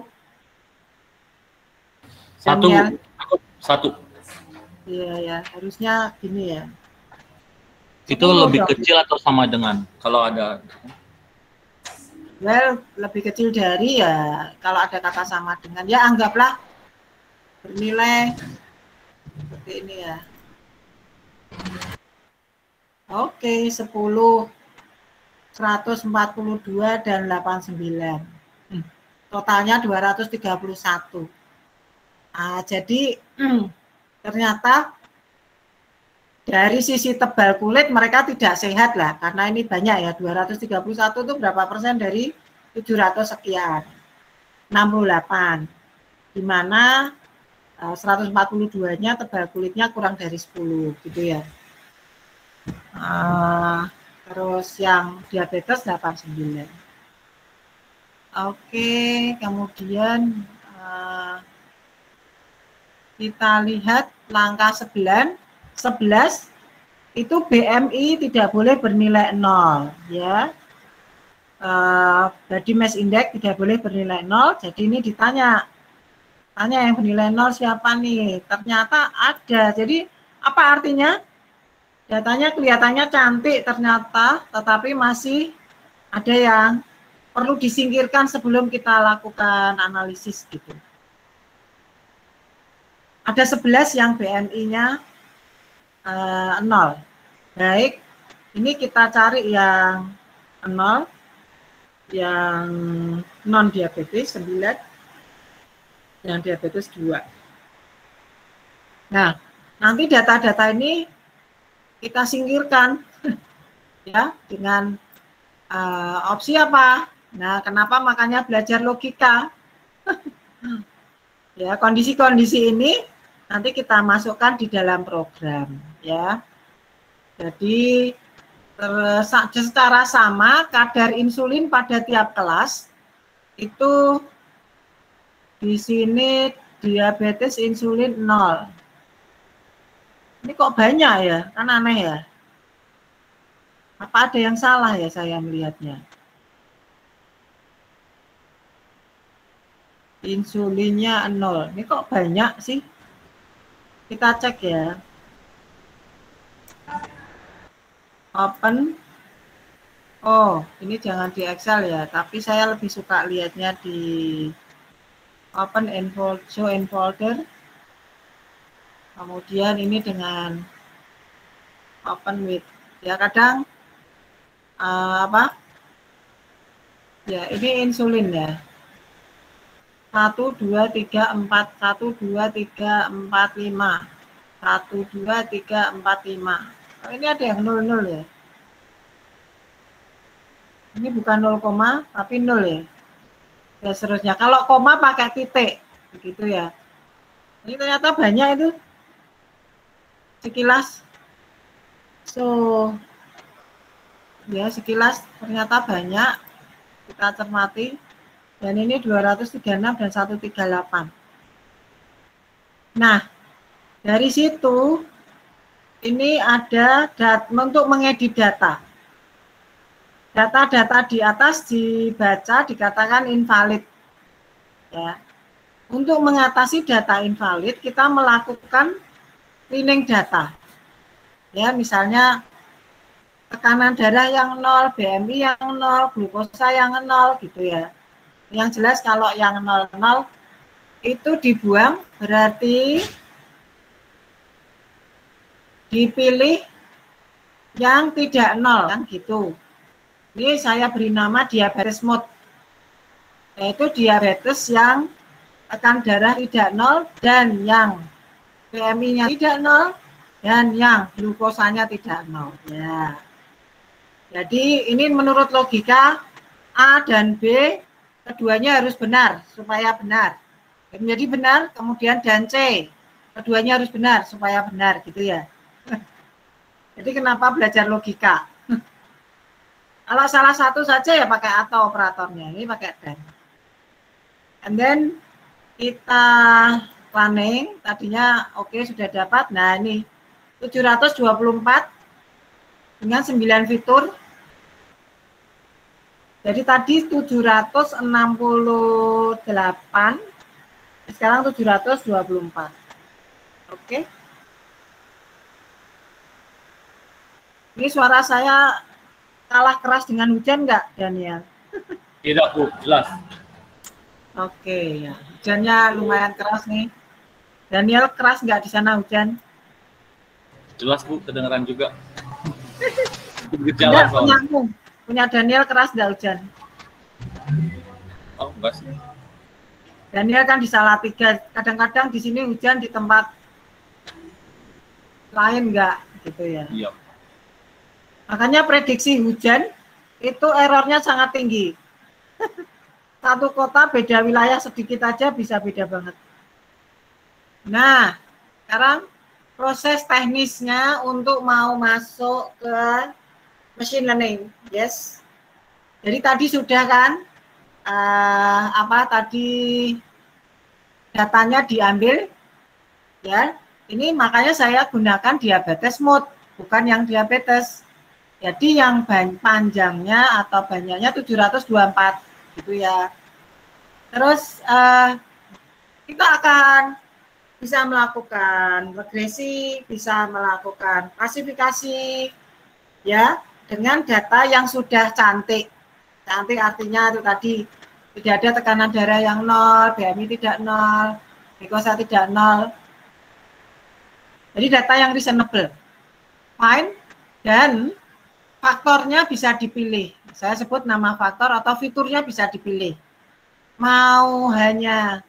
1. Iya ya, harusnya gini ya. Itu lebih kecil atau sama dengan kalau ada Well, lebih kecil dari ya, kalau ada kata sama dengan, ya anggaplah bernilai seperti ini ya. Oke, 10, 142, dan 89. Totalnya 231. Nah, jadi ternyata dari sisi tebal kulit mereka tidak sehat lah, karena ini banyak ya, 231 itu berapa persen dari 700 sekian? 68. Di mana 142-nya tebal kulitnya kurang dari 10 gitu ya. Terus yang diabetes 89. Oke, kemudian kita lihat langkah 11 itu BMI tidak boleh bernilai 0 ya. Body mass index tidak boleh bernilai 0. Jadi ini tanya yang bernilai 0 siapa nih? Ternyata ada. Jadi apa artinya? Datanya kelihatannya cantik ternyata, tetapi masih ada yang perlu disingkirkan sebelum kita lakukan analisis gitu. Ada 11 yang BMI-nya 0. Baik, ini kita cari yang 0, yang non diabetes 9, yang diabetes 2. Nah, nanti data-data ini kita singkirkan ya dengan opsi apa? Nah, kenapa makanya belajar logika? Ya, kondisi-kondisi ini nanti kita masukkan di dalam program ya. Jadi secara sama kadar insulin pada tiap kelas itu di sini diabetes insulin 0. Ini kok banyak ya? Kan aneh ya. Apa ada yang salah ya saya melihatnya? Insulinnya 0. Ini kok banyak sih? Kita cek ya. Open. Oh, ini jangan di Excel ya, tapi saya lebih suka lihatnya di Open and Show in Folder. Kemudian ini dengan Open with. Ya kadang apa? Ya ini insulin ya. 1, 2, 3, 4, 1, 2, 3, 4, 5. 1, 2, 3, 4, 5. Oh, ini ada yang 0, ya. Ini bukan 0, tapi 0 ya. Dan seterusnya. Kalau koma pakai titik. Begitu ya. Ini ternyata banyak itu. Sekilas. So, ya sekilas ternyata banyak. Kita cermati. Dan ini 236 dan 138. Nah, dari situ ini ada untuk mengedit data. Data-data di atas dibaca dikatakan invalid. Ya. Untuk mengatasi data invalid kita melakukan cleaning data. Ya, misalnya tekanan darah yang 0, BMI yang 0, glukosa yang 0 gitu ya. Yang jelas kalau yang 00 itu dibuang, berarti dipilih yang tidak 0 kan gitu. Ini saya beri nama diabetes mode, yaitu diabetes yang tekanan darah tidak 0 dan yang BMI-nya tidak 0 dan yang glukosanya tidak 0 ya. Jadi ini menurut logika A dan B keduanya harus benar supaya benar. Menjadi benar, kemudian dan C keduanya harus benar supaya benar gitu ya. Jadi kenapa belajar logika? Kalau salah satu saja ya pakai atau operatornya, ini pakai dan. And then kita running, tadinya oke, sudah dapat. Nah ini 724 dengan 9 fitur. Jadi tadi 768, sekarang 724. Oke. Ini suara saya kalah keras dengan hujan enggak, Daniel? Tidak Bu, jelas. Oke, ya. Hujannya lumayan keras nih. Daniel, keras nggak di sana hujan? Jelas Bu, kedengeran juga. Enggak, punya Daniel keras nggak hujan? Oh, enggak sih. Daniel kan di Salatiga, kadang-kadang di sini hujan, di tempat lain enggak, gitu ya. Iya. Makanya prediksi hujan itu errornya sangat tinggi. Satu kota beda wilayah sedikit aja bisa beda banget. Nah, sekarang proses teknisnya untuk mau masuk ke machine learning, yes. Jadi tadi sudah kan, tadi datanya diambil, ya. Ini makanya saya gunakan diabetes mode, bukan yang diabetes. Jadi yang panjangnya atau banyaknya 724 gitu ya. Terus kita akan bisa melakukan regresi, bisa melakukan klasifikasi ya dengan data yang sudah cantik. Cantik artinya itu tadi tidak ada tekanan darah yang 0, BMI tidak 0, glukosa tidak 0. Jadi data yang reasonable, fine, dan faktornya bisa dipilih. Saya sebut nama faktor atau fiturnya bisa dipilih. Mau hanya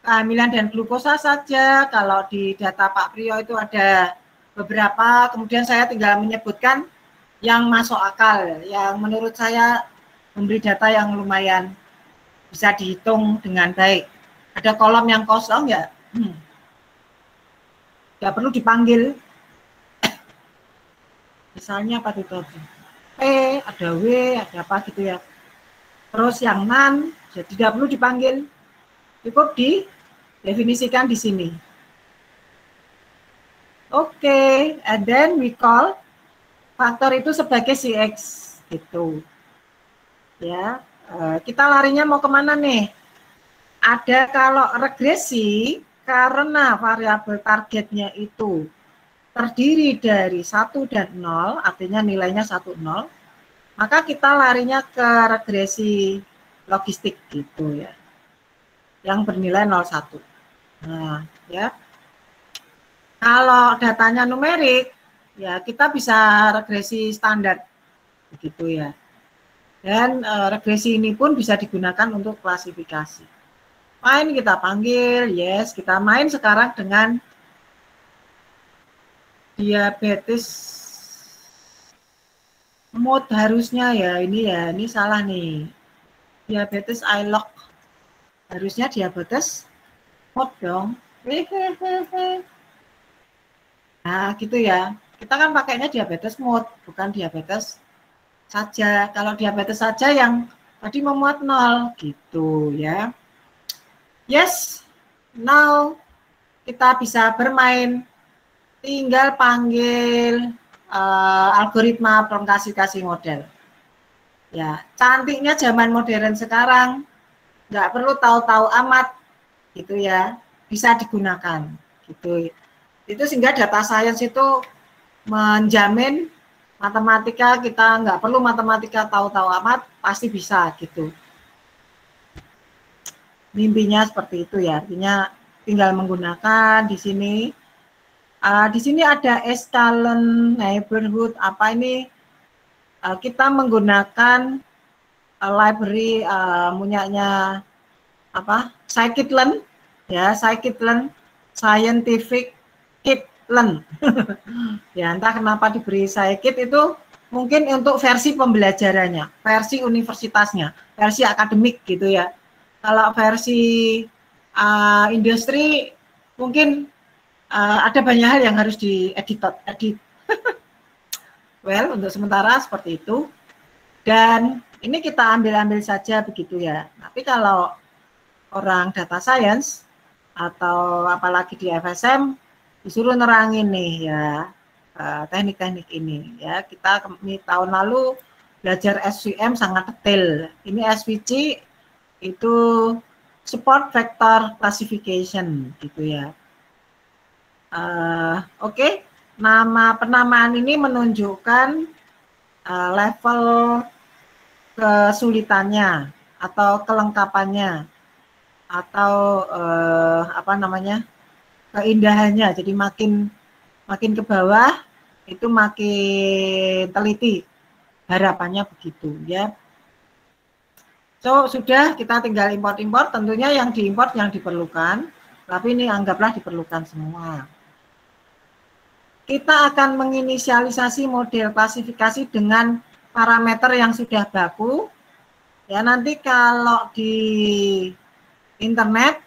kehamilan dan glukosa saja, kalau di data Pak Priyo itu ada beberapa, kemudian saya tinggal menyebutkan yang masuk akal, yang menurut saya memberi data yang lumayan bisa dihitung dengan baik. Ada kolom yang kosong ya, nggak perlu dipanggil. Misalnya apa itu? P, ada W, ada apa gitu ya. Terus yang NaN, jadi tidak perlu dipanggil. Cukup didefinisikan di sini. Oke, and then we call faktor itu sebagai CX gitu. Ya, kita larinya mau kemana nih? Ada kalau regresi karena variabel targetnya itu terdiri dari 1 dan 0, artinya nilainya 1, 0, maka kita larinya ke regresi logistik gitu ya, yang bernilai 0,1. Nah, ya. Kalau datanya numerik, ya kita bisa regresi standar, begitu ya. Dan regresi ini pun bisa digunakan untuk klasifikasi. Fine, kita panggil, yes, kita main sekarang dengan diabetes mode harusnya ya, ini salah nih. Diabetes iLog. Harusnya diabetes mode dong. Nah, gitu ya. Kita kan pakainya diabetes mode, bukan diabetes saja. Kalau diabetes saja yang tadi memuat 0 gitu ya. Yes, now kita bisa bermain. Tinggal panggil algoritma klasifikasi model. Ya, cantiknya zaman modern sekarang, nggak perlu tahu-tahu amat, gitu ya, bisa digunakan, gitu. Itu sehingga data science itu menjamin matematika kita nggak perlu matematika tahu-tahu amat, pasti bisa, gitu. Mimpinya seperti itu ya, artinya tinggal menggunakan di sini. Di sini ada Escalon neighborhood, apa ini? Kita menggunakan library punyanya apa? Scikit-learn ya, Scikit-learn Scientific Kit-learn. Ya, entah kenapa diberi Scikit itu mungkin untuk versi pembelajarannya, versi universitasnya, versi akademik gitu ya. Kalau versi industri mungkin ada banyak hal yang harus diedit. Well, untuk sementara seperti itu. Dan ini kita ambil-ambil saja begitu ya. Tapi kalau orang data science atau apalagi di FSM disuruh nerangin nih ya teknik-teknik ini ya. Kita tahun lalu belajar SVM sangat detail. Ini SVC itu support vector classification gitu ya. Oke. Penamaan ini menunjukkan level kesulitannya atau kelengkapannya atau apa namanya keindahannya. Jadi makin ke bawah itu makin teliti, harapannya begitu ya. So sudah, kita tinggal import, tentunya yang diimport yang diperlukan, tapi ini anggaplah diperlukan semua. Kita akan menginisialisasi model klasifikasi dengan parameter yang sudah baku. Ya, nanti kalau di internet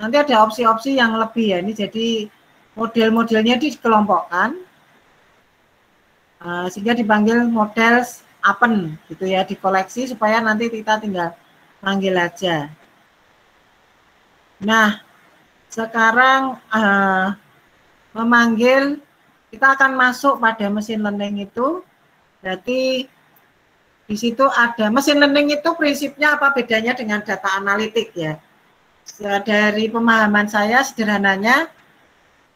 nanti ada opsi-opsi yang lebih ya. Ini jadi model-modelnya dikelompokkan sehingga dipanggil model Appen gitu ya, dikoleksi supaya nanti kita tinggal panggil aja. Nah, sekarang memanggil, kita akan masuk pada mesin learning itu. Berarti di situ ada mesin learning itu prinsipnya apa bedanya dengan data analitik ya. Dari pemahaman saya sederhananya,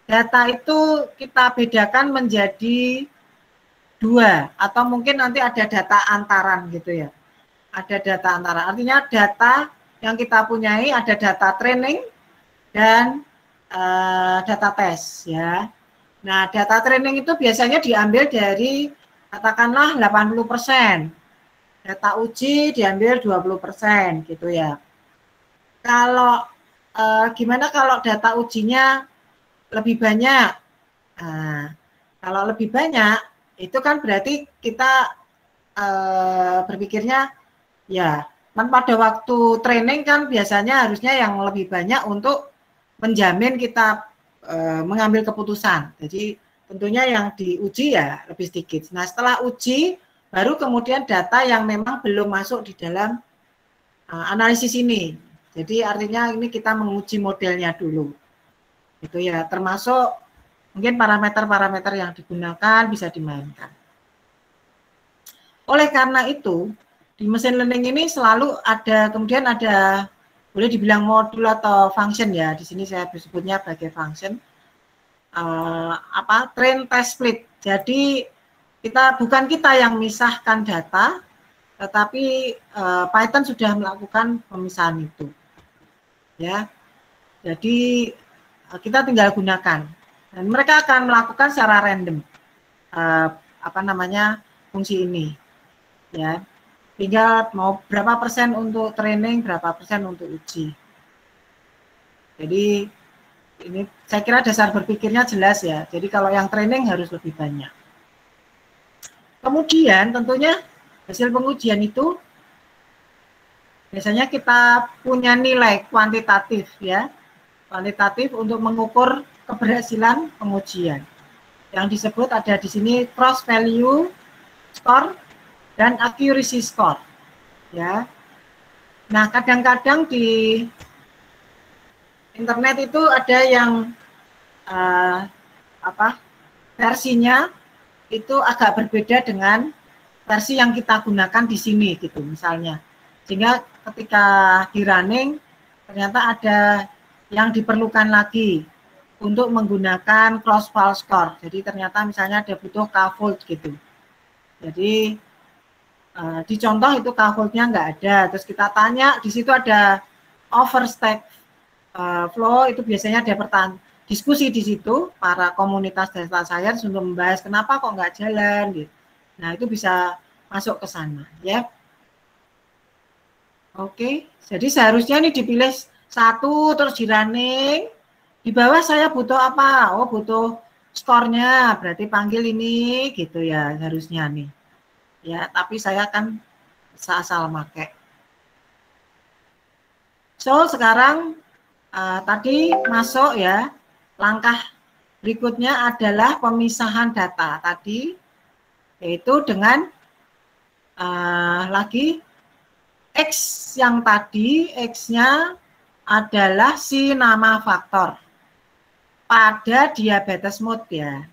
data itu kita bedakan menjadi dua, atau mungkin nanti ada data antaran gitu ya. Ada data antaran, artinya data yang kita punyai ada data training dan data tes ya. Nah, data training itu biasanya diambil dari katakanlah 80%. Data uji diambil 20% gitu ya. Kalau gimana kalau data ujinya lebih banyak? Nah, kalau lebih banyak itu kan berarti kita berpikirnya ya, kan pada waktu training kan biasanya harusnya yang lebih banyak untuk menjamin kita mengambil keputusan. Jadi tentunya yang diuji ya lebih sedikit. Nah, setelah uji baru kemudian data yang memang belum masuk di dalam analisis ini. Jadi artinya ini kita menguji modelnya dulu. Itu ya, termasuk mungkin parameter-parameter yang digunakan bisa dimainkan. Oleh karena itu, di mesin learning ini selalu ada, kemudian ada, boleh dibilang modul atau function ya, di sini saya sebutnya sebagai function, train, test, split. Jadi bukan kita yang misahkan data, tetapi Python sudah melakukan pemisahan itu. Ya, jadi kita tinggal gunakan. Dan mereka akan melakukan secara random fungsi ini. Ya, tinggal mau berapa persen untuk training, berapa persen untuk uji. Jadi ini saya kira dasar berpikirnya jelas ya. Jadi kalau yang training harus lebih banyak. Kemudian tentunya hasil pengujian itu biasanya kita punya nilai kuantitatif ya. Kuantitatif untuk mengukur keberhasilan pengujian. Yang disebut ada di sini cross value score dan accuracy score. Ya. Nah, kadang-kadang di internet itu ada yang versinya itu agak berbeda dengan versi yang kita gunakan di sini gitu misalnya. Sehingga ketika di running ternyata ada yang diperlukan lagi untuk menggunakan cross value score. Jadi ternyata misalnya ada butuh k-fold gitu. Jadi di contoh itu k-foldnya nggak ada. Terus kita tanya, di situ ada overstack flow, itu biasanya ada diskusi di situ para komunitas data science untuk membahas kenapa kok nggak jalan gitu. Nah, itu bisa masuk ke sana ya. Oke, jadi seharusnya ini dipilih satu terus di running. Di bawah saya butuh apa? Oh, butuh skornya, berarti panggil ini gitu ya harusnya nih. Ya, tapi saya kan asal pakai. So, sekarang tadi masuk ya. Langkah berikutnya adalah pemisahan data tadi, yaitu dengan lagi X yang tadi, X-nya adalah si nama faktor pada diabetes mode ya,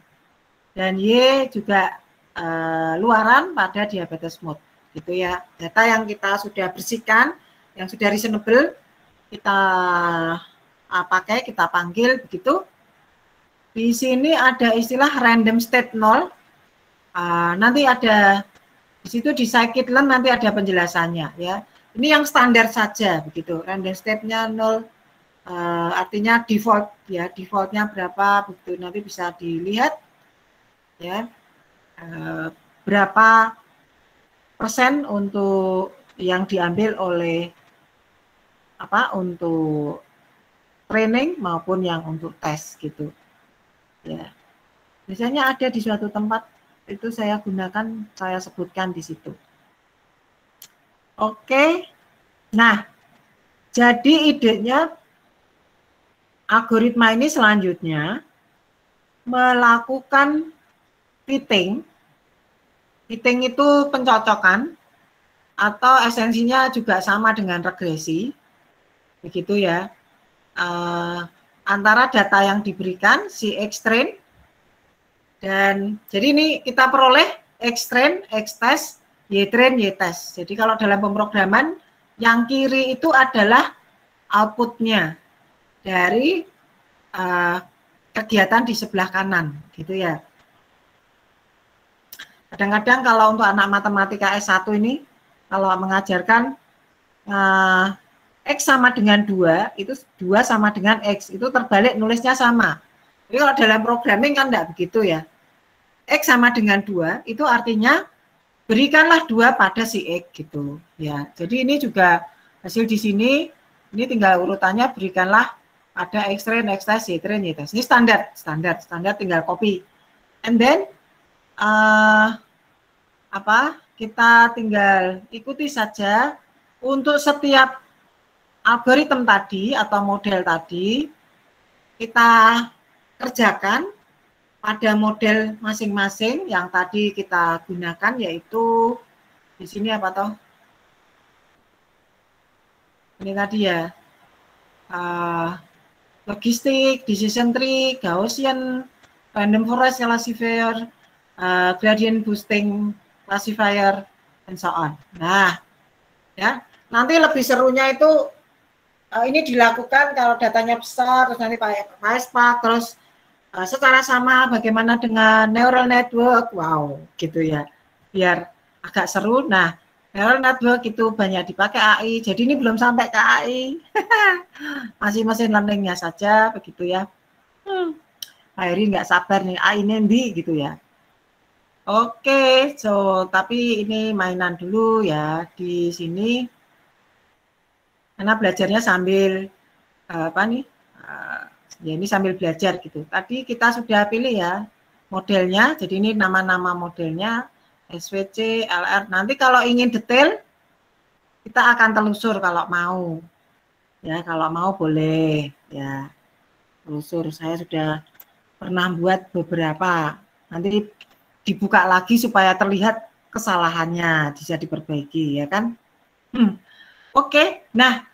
dan Y juga luaran pada diabetes mode gitu ya. Data yang kita sudah bersihkan, yang sudah reasonable, kita pakai, kita panggil begitu. Di sini ada istilah random state 0. Nanti ada di situ di scikit-learn nanti ada penjelasannya ya. Ini yang standar saja begitu. Random state-nya 0, artinya default ya, defaultnya berapa begitu. Nanti bisa dilihat ya, berapa persen untuk yang diambil oleh apa, untuk training maupun yang untuk tes gitu ya. Biasanya ada di suatu tempat itu saya gunakan, saya sebutkan di situ. Oke, nah jadi idenya algoritma ini selanjutnya melakukan fitting. Fitting itu pencocokan atau esensinya juga sama dengan regresi, begitu ya. Antara data yang diberikan si X-train dan jadi ini kita peroleh X-train, X-test, Y-train, Y-test. Jadi kalau dalam pemrograman yang kiri itu adalah outputnya dari kegiatan di sebelah kanan, gitu ya. Kadang-kadang kalau untuk anak matematika S1 ini, kalau mengajarkan X sama dengan 2, itu 2 sama dengan X, itu terbalik nulisnya sama. Jadi kalau dalam programming kan enggak begitu ya. X sama dengan 2, itu artinya berikanlah 2 pada si X gitu ya. Jadi ini juga hasil di sini, ini tinggal urutannya berikanlah pada X-train, X-test, Y-train, Y-test. Ini standar tinggal copy. And then kita tinggal ikuti saja untuk setiap algoritma tadi atau model tadi kita kerjakan pada model masing-masing yang tadi kita gunakan, yaitu di sini apa toh? Ini tadi ya, logistik, decision tree, Gaussian, random forest classifier, gradient boosting classifier, and so on. Nah, ya nanti lebih serunya itu ini dilakukan kalau datanya besar, terus nanti pakai PySpark, terus secara sama bagaimana dengan neural network, wow, gitu ya, biar agak seru. Nah, neural network itu banyak dipakai AI, jadi ini belum sampai ke AI, masih machine learning-nya saja, begitu ya. Pak Heri nggak sabar nih, AI nanti gitu ya. Oke, so tapi ini mainan dulu ya di sini, karena belajarnya sambil apa nih? Ya ini sambil belajar gitu. Tadi kita sudah pilih ya modelnya, jadi ini nama-nama modelnya SVC, LR. Nanti kalau ingin detail kita akan telusur kalau mau. Ya, kalau mau boleh ya. Telusur saya sudah pernah buat beberapa. Nanti dibuka lagi supaya terlihat kesalahannya, bisa diperbaiki ya kan. Oke. Nah,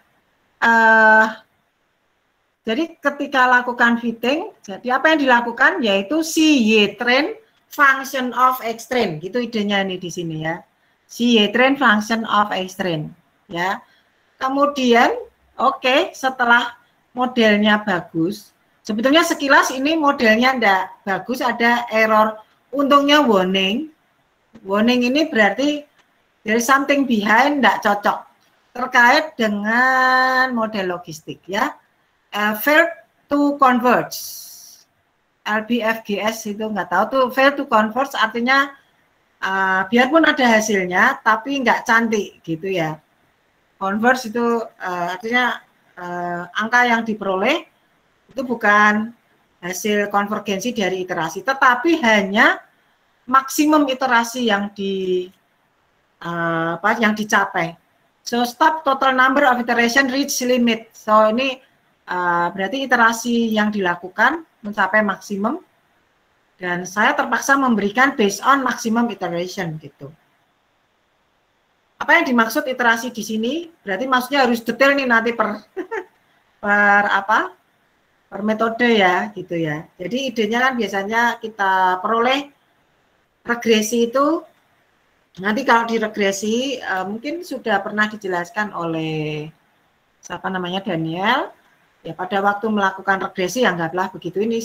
jadi ketika lakukan fitting, jadi apa yang dilakukan yaitu si Y-train function of X-train, gitu idenya ini di sini ya. Si Y-train function of X-train ya. Kemudian oke, setelah modelnya bagus, sebetulnya sekilas ini modelnya enggak bagus, ada error. Untungnya warning. Warning ini berarti there is something behind, enggak cocok terkait dengan model logistik ya. Fail to converge, LBFGS itu nggak tahu tuh, fail to converge artinya biarpun ada hasilnya tapi nggak cantik gitu ya. Converge itu artinya angka yang diperoleh itu bukan hasil konvergensi dari iterasi, tetapi hanya maksimum iterasi yang yang dicapai. So stop total number of iteration reach limit. So ini berarti iterasi yang dilakukan mencapai maksimum dan saya terpaksa memberikan based on maximum iteration gitu. Apa yang dimaksud iterasi di sini? Berarti maksudnya harus detail nih nanti per metode ya gitu ya. Jadi idenya kan biasanya kita peroleh regresi itu, nanti kalau di regresi mungkin sudah pernah dijelaskan oleh siapa namanya, Daniel. Ya, pada waktu melakukan regresi, anggaplah begitu, ini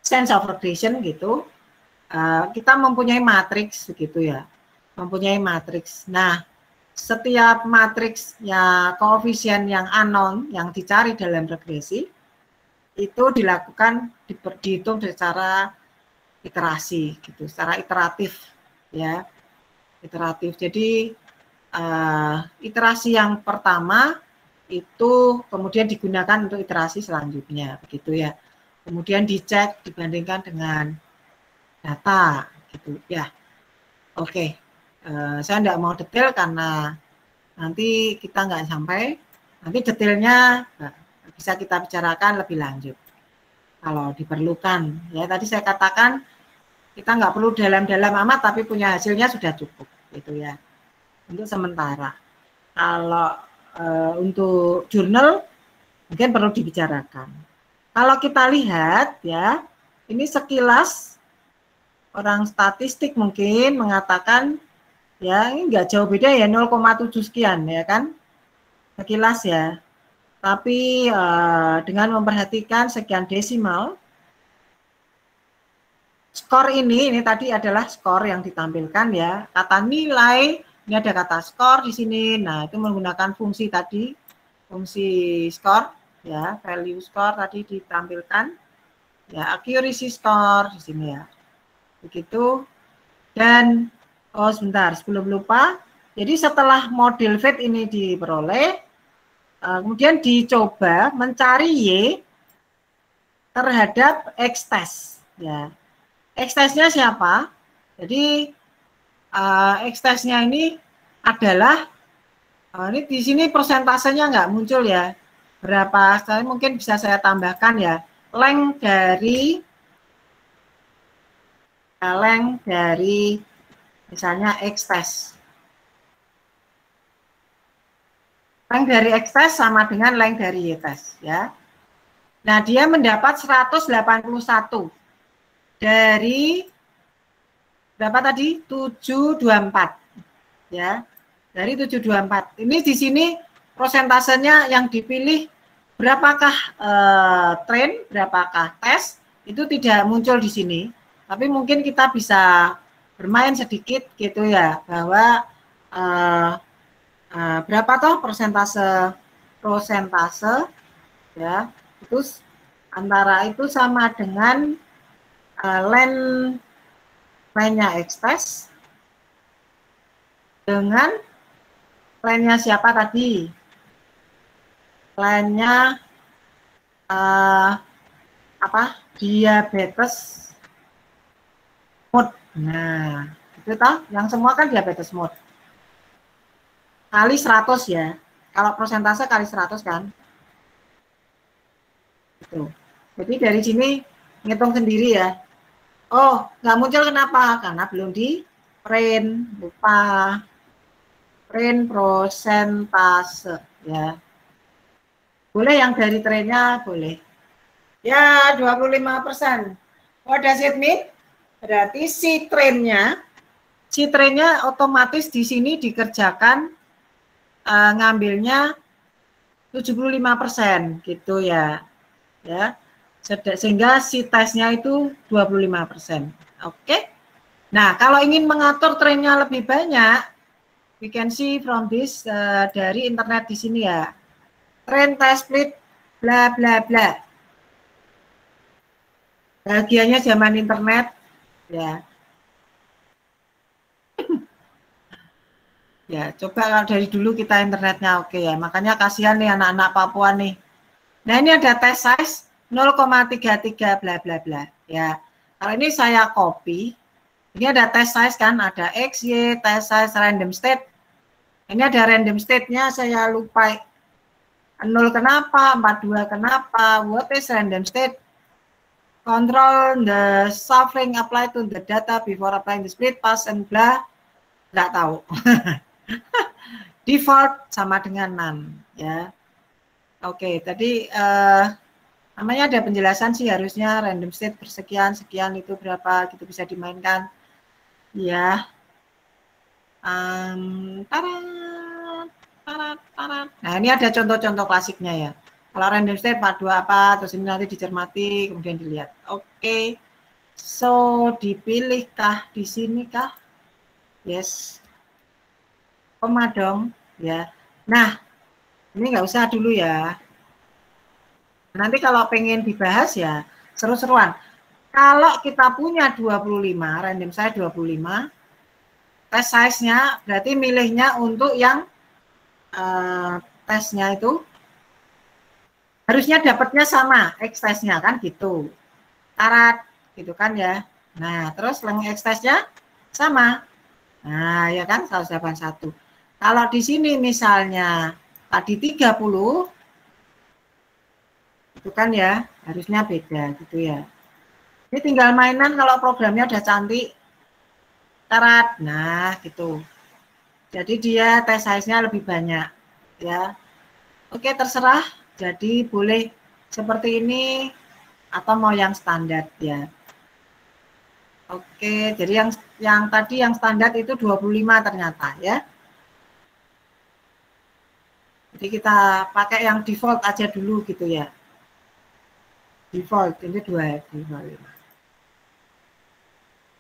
sense of regression gitu, kita mempunyai matriks begitu ya, mempunyai matriks. Nah, setiap matriksnya koefisien yang unknown yang dicari dalam regresi itu dihitung secara iterasi gitu, secara iteratif ya, iteratif. Jadi iterasi yang pertama itu kemudian digunakan untuk iterasi selanjutnya begitu ya. Kemudian dicek dibandingkan dengan data gitu ya. Oke, saya tidak mau detail karena nanti kita nggak sampai, nanti detailnya bisa kita bicarakan lebih lanjut kalau diperlukan ya. Tadi saya katakan kita nggak perlu dalam-dalam amat tapi punya hasilnya sudah cukup gitu ya untuk sementara. Kalau untuk jurnal mungkin perlu dibicarakan. Kalau kita lihat ya, ini sekilas orang statistik mungkin mengatakan ya ini nggak jauh beda ya, 0,7 sekian ya kan sekilas ya. Tapi dengan memperhatikan sekian desimal, skor ini tadi adalah skor yang ditampilkan ya. Kata nilai, ini ada kata skor di sini. Nah, itu menggunakan fungsi tadi, fungsi skor ya, value skor tadi ditampilkan. Ya, accuracy score di sini ya. Begitu. Dan sebentar, sebelum lupa. Jadi setelah model fit ini diperoleh, kemudian dicoba mencari Y terhadap X test ya. X testnya siapa? Jadi X testnya ini adalah ini di sini persentasenya nggak muncul ya. Berapa? Saya mungkin bisa saya tambahkan ya. Length dari misalnya X test. Length dari X test sama dengan length dari Y test ya. Nah, dia mendapat 181 dari berapa tadi? 724 ya. Dari 724. Ini di sini prosentasenya yang dipilih berapakah train, berapakah tes, itu tidak muncul di sini. Tapi mungkin kita bisa bermain sedikit gitu ya, bahwa berapa toh persentase ya, itu antara itu sama dengan length-nya X test dengan length-nya siapa tadi? Length-nya diabetes mode. Nah, itu toh, yang semua kan diabetes mode. Kali 100 ya. Kalau persentase kali 100 kan. Gitu. Jadi dari sini ngitung sendiri ya. Oh, nggak muncul kenapa? Karena belum di print, lupa. Print prosentase ya. Boleh yang dari trennya boleh. Ya, 25%. What does it mean? Berarti si trennya otomatis di sini dikerjakan ngambilnya 75% gitu ya. Ya. Sehingga si tesnya itu 25%. Oke. Nah, kalau ingin mengatur trennya lebih banyak, we can see from this dari internet di sini ya. Trend test split bla bla bla. Bahagianya zaman internet ya. Ya, coba kalau dari dulu kita internetnya oke ya. Makanya kasihan nih anak-anak Papua nih. Nah, ini ada test size 0,33 bla bla bla ya. Kalau ini saya copy. Ini ada test size kan, ada X, Y, test size random state. Ini ada random state-nya, saya lupa 0 kenapa, 42 kenapa, what is random state? Control the shuffling apply to the data before applying the split pass and blah, nggak tahu. Default sama dengan none ya. Oke, tadi namanya ada penjelasan sih, harusnya random state persekian sekian itu berapa gitu bisa dimainkan ya. Nah, ini ada contoh-contoh klasiknya ya. Kalau random state 42 apa, terus ini nanti dicermati, kemudian dilihat. Oke. So, dipilihkah di sini kah? Yes. koma dong, ya. Nah, ini nggak usah dulu ya. Nanti kalau pengen dibahas ya seru-seruan. Kalau kita punya 25, random saya 25, tes size-nya berarti milihnya untuk yang tesnya itu harusnya dapatnya sama, X tesnya kan gitu. Tarat gitu kan ya. Nah, terus length X tesnya sama. Nah, ya kan 181. Kalau di sini misalnya tadi 30 itu kan ya, harusnya beda gitu ya. Ini tinggal mainan kalau programnya udah cantik. Tarat. Nah, gitu. Jadi dia tes size-nya lebih banyak ya. Oke, terserah. Jadi boleh seperti ini atau mau yang standar ya. Oke, jadi yang tadi yang standar itu 25 ternyata ya. Jadi kita pakai yang default aja dulu gitu ya. Default ini 25.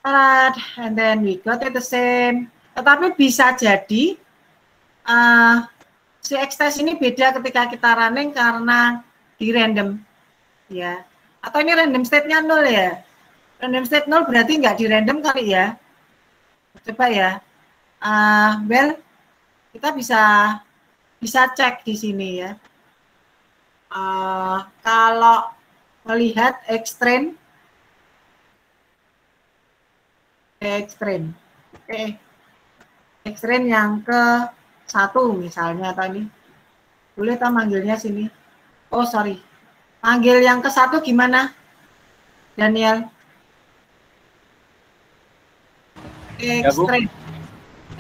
And then we got it the same. Tetapi bisa jadi si X-test ini beda ketika kita running karena di random ya. Atau ini random state-nya 0 ya. Random state 0 berarti nggak di random kali ya. Coba ya. Well, kita bisa cek di sini ya. Kalau melihat X-train, X-train yang ke 1 misalnya tadi. Boleh tak manggilnya sini? Oh, sorry. Manggil yang ke 1 gimana? Daniel.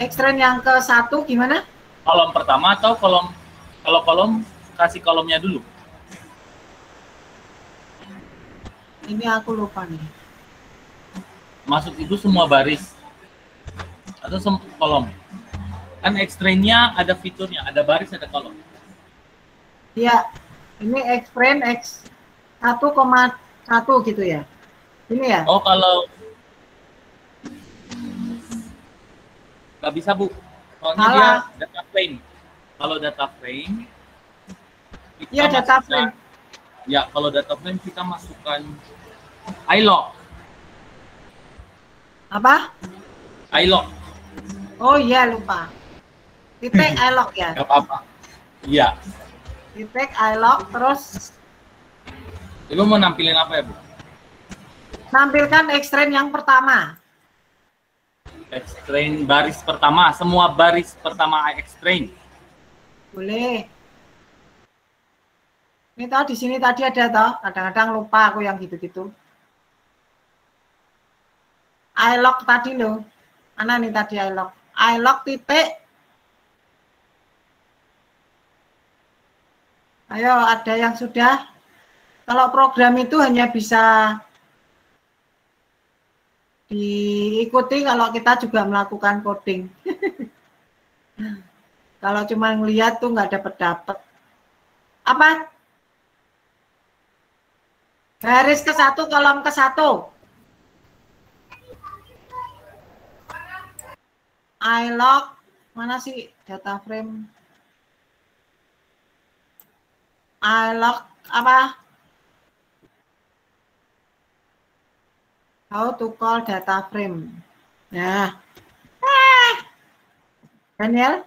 X-train yang ke 1 gimana? Kolom pertama atau kolom, kalau kolom kasih kolomnya dulu? Ini aku lupa nih. Maksud itu semua baris atau kolom? Kan X-train-nya ada fiturnya, ada baris, ada kolom. Iya, ini X-train X 1,1 gitu ya. Ini ya? Oh, kalau nggak bisa, Bu. Soalnya dia data frame. Kalau data frame, iya data frame. Ya, kalau data frame kita masukkan iLog. Apa? iLog. Oh iya, lupa. Titik iLog ya? Nggak apa-apa. Iya. Titik iLog, terus Ibu mau nampilin apa ya, Bu? Nampilkan X-train yang pertama. X-train baris pertama, semua baris pertama X-train. Boleh. Ini toh di sini tadi ada toh, kadang-kadang lupa aku yang gitu-gitu. iLog tadi loh. Mana nih tadi iLog? iLog titik. Ayo, ada yang sudah? Kalau program itu hanya bisa diikuti kalau kita juga melakukan coding. Kalau cuma ngeliat tuh nggak dapet. Apa? Baris ke 1, kolom ke 1. iLog, mana sih data frame? iLog apa? How to call data frame. Nah, Daniel,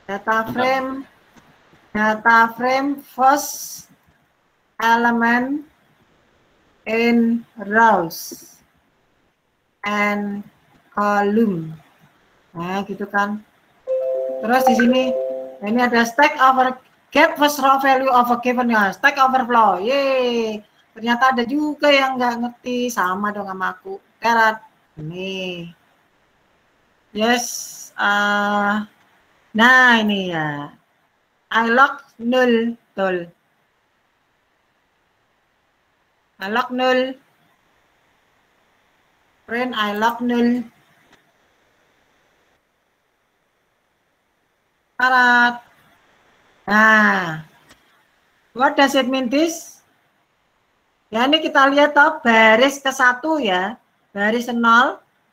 data frame first element in rows and column. Nah, gitu kan. Terus di sini ini ada stack over get first row value of a given stack overflow. Yeay. Ternyata ada juga yang nggak ngerti, sama dong sama aku. Terat. Ini. Yes. Nah, ini ya. iLog 0. Betul. iLog 0. Print iLog 0. Terat. Nah. What does it mean this? Ya, ini kita lihat toh baris ke 1 ya, baris 0,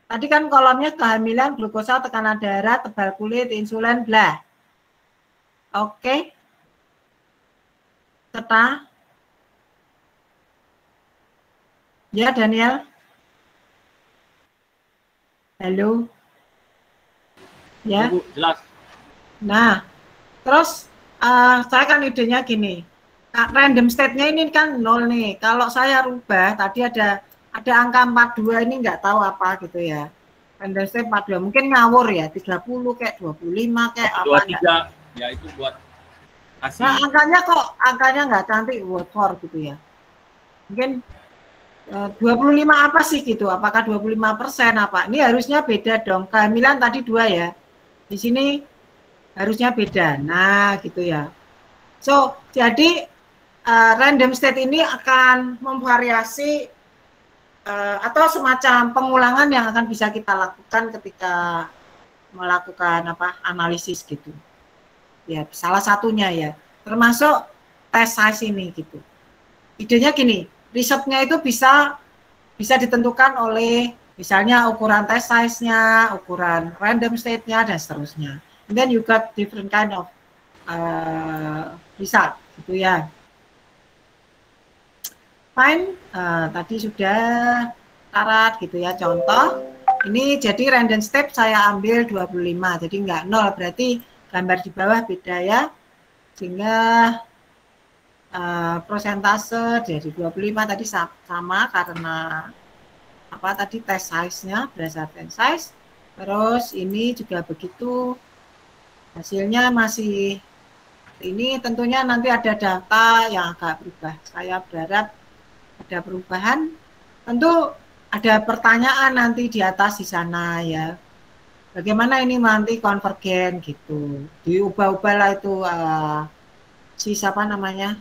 Tadi kan kolomnya kehamilan, glukosa, tekanan darah, tebal kulit, insulin, bla. Oke. Serta. Ya, Daniel. Halo. Ya. Bu, jelas. Nah, terus saya kan idenya gini. Random state-nya ini kan 0 nih. Kalau saya rubah, tadi ada angka 42 ini nggak tahu apa gitu ya. Random state 42, mungkin ngawur ya, 30 kayak 25 kayak apa. 23, ya itu buat kasih. Nah, angkanya nggak cantik word for gitu ya. Mungkin 25 apa sih gitu, apakah 25% apa? Ini harusnya beda dong, kehamilan tadi 2 ya. Di sini harusnya beda, nah gitu ya. So, jadi random state ini akan memvariasi atau semacam pengulangan yang akan bisa kita lakukan ketika melakukan analisis gitu. Ya, salah satunya ya, termasuk tes size ini gitu. Idenya gini, risetnya itu bisa ditentukan oleh misalnya ukuran test size-nya, ukuran random state-nya dan seterusnya. And then you got different kind of result gitu ya. Fine, tadi sudah syarat gitu ya, contoh. Ini jadi random step saya ambil 25, jadi enggak 0, berarti gambar di bawah beda ya. Sehingga prosentase dari 25 tadi sama karena tadi test size-nya berdasarkan size. Terus ini juga begitu. Hasilnya masih ini, tentunya nanti ada data yang agak berubah. Saya berharap ada perubahan. Tentu ada pertanyaan nanti di atas di sana ya. Bagaimana ini nanti konvergen gitu. Diubah-ubah lah itu si siapa namanya?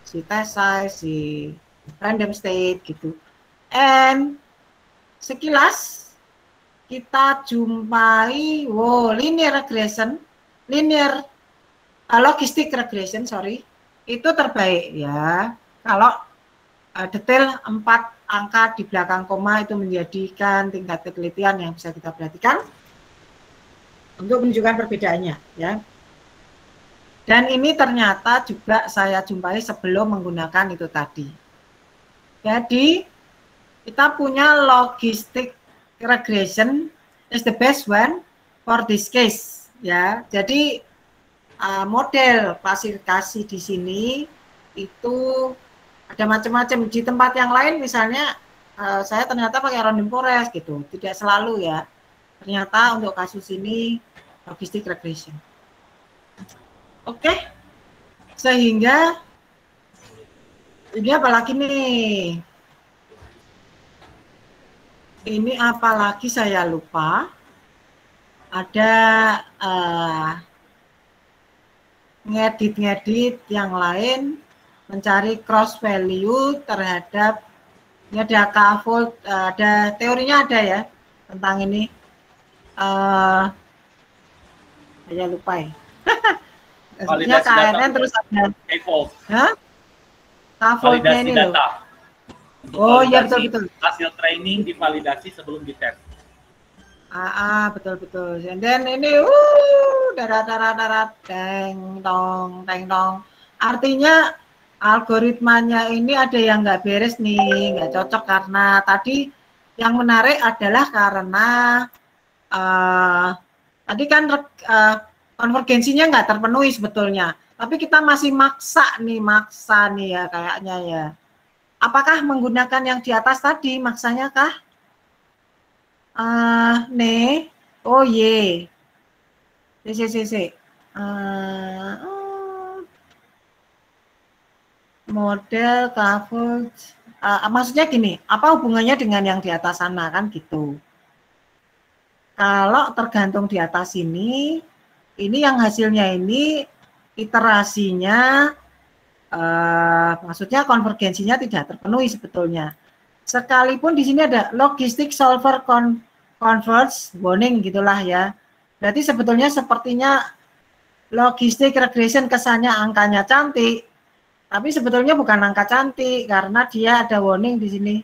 Si test size, si random state gitu. And sekilas kita jumpai linear regression, logistic regression, itu terbaik ya. Kalau detail 4 angka di belakang koma itu menjadikan tingkat ketelitian yang bisa kita perhatikan untuk menunjukkan perbedaannya ya. Dan ini ternyata juga saya jumpai sebelum menggunakan itu tadi. Jadi kita punya logistic regression is the best one for this case ya. Jadi model klasifikasi di sini itu ada macam-macam. Di tempat yang lain misalnya saya ternyata pakai random forest gitu, tidak selalu ya. Ternyata untuk kasus ini logistic regression. Oke, sehingga ini apalagi nih? Ini apalagi saya lupa. Ada ngedit yang lain, mencari cross value terhadap ini ada K-fold, ada teorinya ada ya tentang ini. Saya lupa ya. Maksudnya KNN terus ada K-fold. K-foldnya ini data. Oh iya betul. Hasil training divalidasi sebelum dites. Betul. And then ini darat teng tong. Artinya algoritmanya ini ada yang nggak beres nih, nggak cocok karena tadi yang menarik adalah karena tadi kan konvergensinya nggak terpenuhi sebetulnya, tapi kita masih maksa nih ya kayaknya ya. Apakah menggunakan yang di atas tadi maksanya kah? Model covered, maksudnya gini, apa hubungannya dengan yang di atas sana kan gitu. Kalau tergantung di atas ini yang hasilnya ini iterasinya, maksudnya konvergensinya tidak terpenuhi sebetulnya. Sekalipun di sini ada logistic solver converge warning gitulah ya. Berarti sebetulnya sepertinya logistic regression kesannya angkanya cantik, tapi sebetulnya bukan angka cantik karena dia ada warning di sini.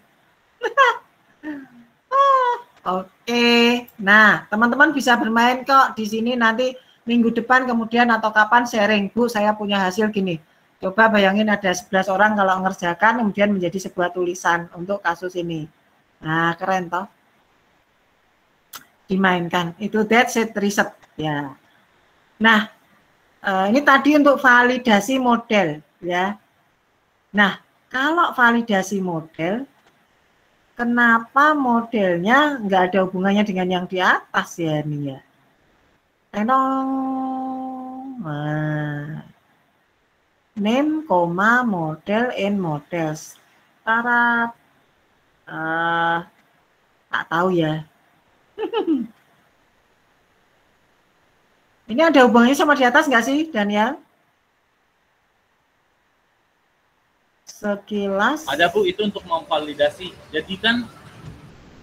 Oke, nah teman-teman bisa bermain kok di sini nanti minggu depan kemudian atau kapan sharing, Bu saya punya hasil gini. Coba bayangin ada 11 orang kalau ngerjakan kemudian menjadi sebuah tulisan untuk kasus ini. Nah keren toh. Dimainkan, itu that's it riset ya. Nah ini tadi untuk validasi model ya. Nah kalau validasi model, kenapa modelnya nggak ada hubungannya dengan yang di atas ya ini ya? Nah, name, model, and models. Syarat, tak tahu ya. Ini ada hubungannya sama di atas nggak sih, Daniel? Sekilas. Ada Bu, itu untuk memvalidasi. Jadi kan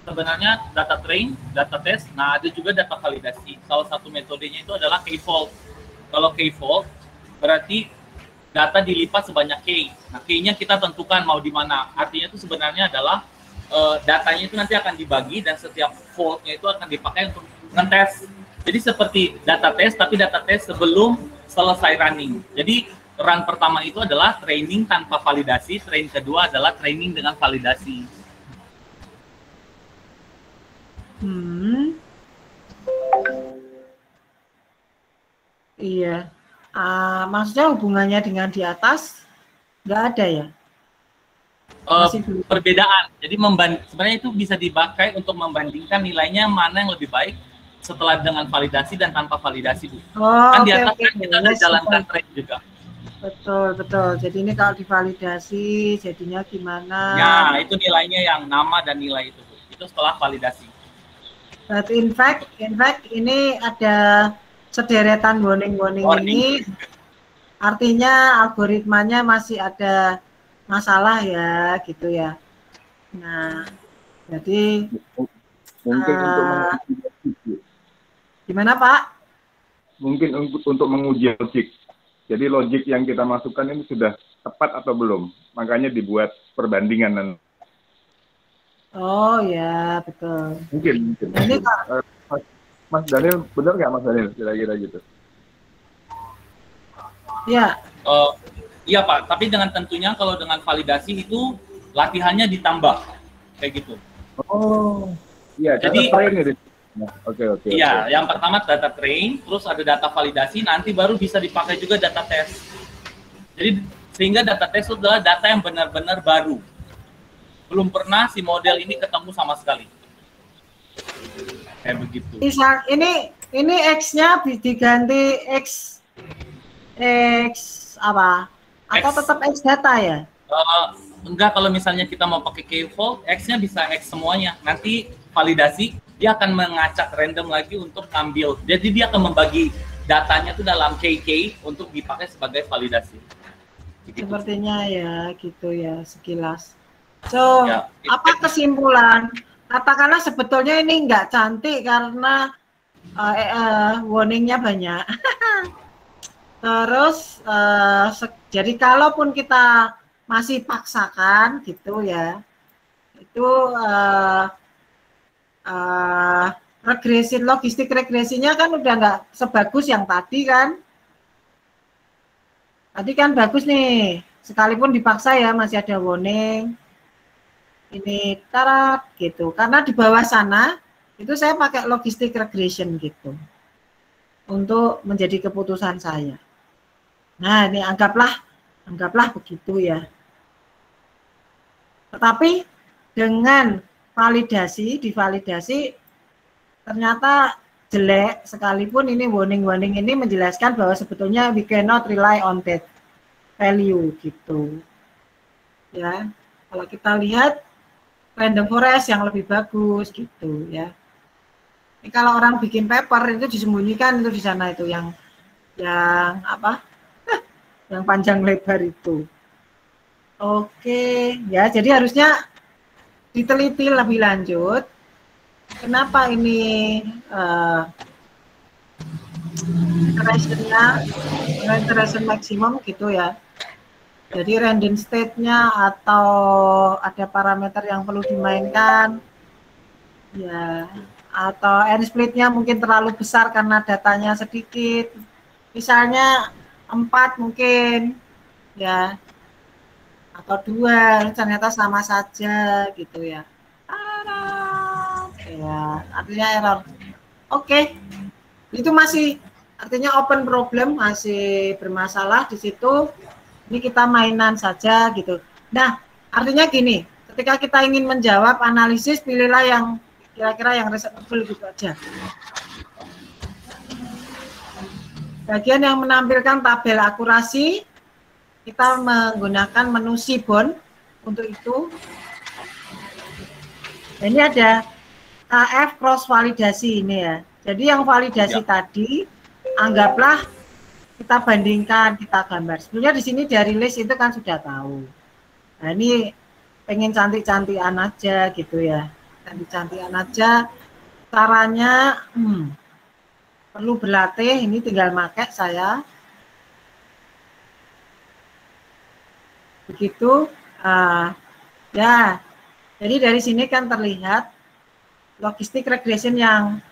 sebenarnya data train, data test, nah ada juga data validasi. Salah satu metodenya itu adalah K-fold. Kalau K-fold berarti data dilipat sebanyak K. Nah K-nya kita tentukan mau di mana. Artinya itu sebenarnya adalah datanya itu nanti akan dibagi dan setiap fold-nya itu akan dipakai untuk ngetes. Jadi seperti data test, tapi data test sebelum selesai running. Jadi run pertama itu adalah training tanpa validasi, train kedua adalah training dengan validasi. Iya. Maksudnya hubungannya dengan di atas nggak ada ya? Perbedaan. Jadi sebenarnya itu bisa dipakai untuk membandingkan nilainya mana yang lebih baik setelah dengan validasi dan tanpa validasi, Bu. Kan di atas kan kita ada jalankan train juga. Betul. Jadi ini kalau divalidasi jadinya gimana? Ya, itu nilainya yang nama dan nilai itu, Bu. Itu setelah validasi. But in fact ini ada sederetan warning ini, artinya algoritmanya masih ada masalah ya, gitu ya. Nah, jadi mungkin untuk gimana Pak? Mungkin untuk menguji logik. Jadi logik yang kita masukkan ini sudah tepat atau belum, makanya dibuat perbandingan. Oh ya, betul. Mungkin. Ini Mas Daniel, benar nggak Mas Daniel kira-kira gitu? Ya. Iya Pak, tapi dengan tentunya kalau dengan validasi itu latihannya ditambah kayak gitu. Oh, iya. Jadi Oke. Iya, yang pertama data train, terus ada data validasi, nanti baru bisa dipakai juga data test. Jadi sehingga data test itu adalah data yang benar-benar baru. Belum pernah si model ini ketemu sama sekali. Kayak begitu. Ini X-nya diganti X apa? Atau tetap X data ya? Enggak, kalau misalnya kita mau pakai K-fold, X-nya bisa X semuanya. Nanti validasi, dia akan mengacak random lagi untuk ambil. Jadi dia akan membagi datanya itu dalam KK untuk dipakai sebagai validasi. Begitu. Sepertinya ya, gitu ya, sekilas. So, ya, apa kesimpulan? Katakanlah sebetulnya ini nggak cantik karena warningnya banyak. Terus, jadi kalaupun kita masih paksakan gitu ya, itu logistik regresinya kan udah nggak sebagus yang tadi kan. Tadi kan bagus nih, sekalipun dipaksa ya masih ada warning. Ini tarat gitu, karena di bawah sana itu saya pakai logistik regression gitu untuk menjadi keputusan saya. Nah ini anggaplah begitu ya. Tetapi dengan divalidasi ternyata jelek, sekalipun ini warning ini menjelaskan bahwa sebetulnya we cannot rely on that value gitu ya. Kalau kita lihat random forest yang lebih bagus gitu ya. Ini kalau orang bikin paper itu disembunyikan itu di sana itu yang apa? Yang panjang lebar itu. Oke, ya jadi harusnya diteliti lebih lanjut. Kenapa ini iteration maksimum gitu ya. Jadi random state-nya atau ada parameter yang perlu dimainkan. Ya, atau n-splitnya mungkin terlalu besar karena datanya sedikit. Misalnya 4 mungkin, ya, atau 2 ternyata sama saja gitu ya. Ya, artinya error. Oke, itu masih artinya open problem, masih bermasalah di situ. Ini kita mainan saja gitu. Nah, artinya gini, ketika kita ingin menjawab analisis, pilihlah yang kira-kira yang reasonable gitu aja. Bagian yang menampilkan tabel akurasi, kita menggunakan menu Seaborn untuk itu. Ini ada AF cross validasi ini ya. Jadi yang validasi tadi, anggaplah kita bandingkan, kita gambar. Sebenarnya di sini dari list itu kan sudah tahu. Nah ini pengen cantik-cantikan aja gitu ya. Cantik-cantikan aja. Caranya perlu berlatih, ini tinggal pakai saya. Begitu. Ya, jadi dari sini kan terlihat logistik regression yang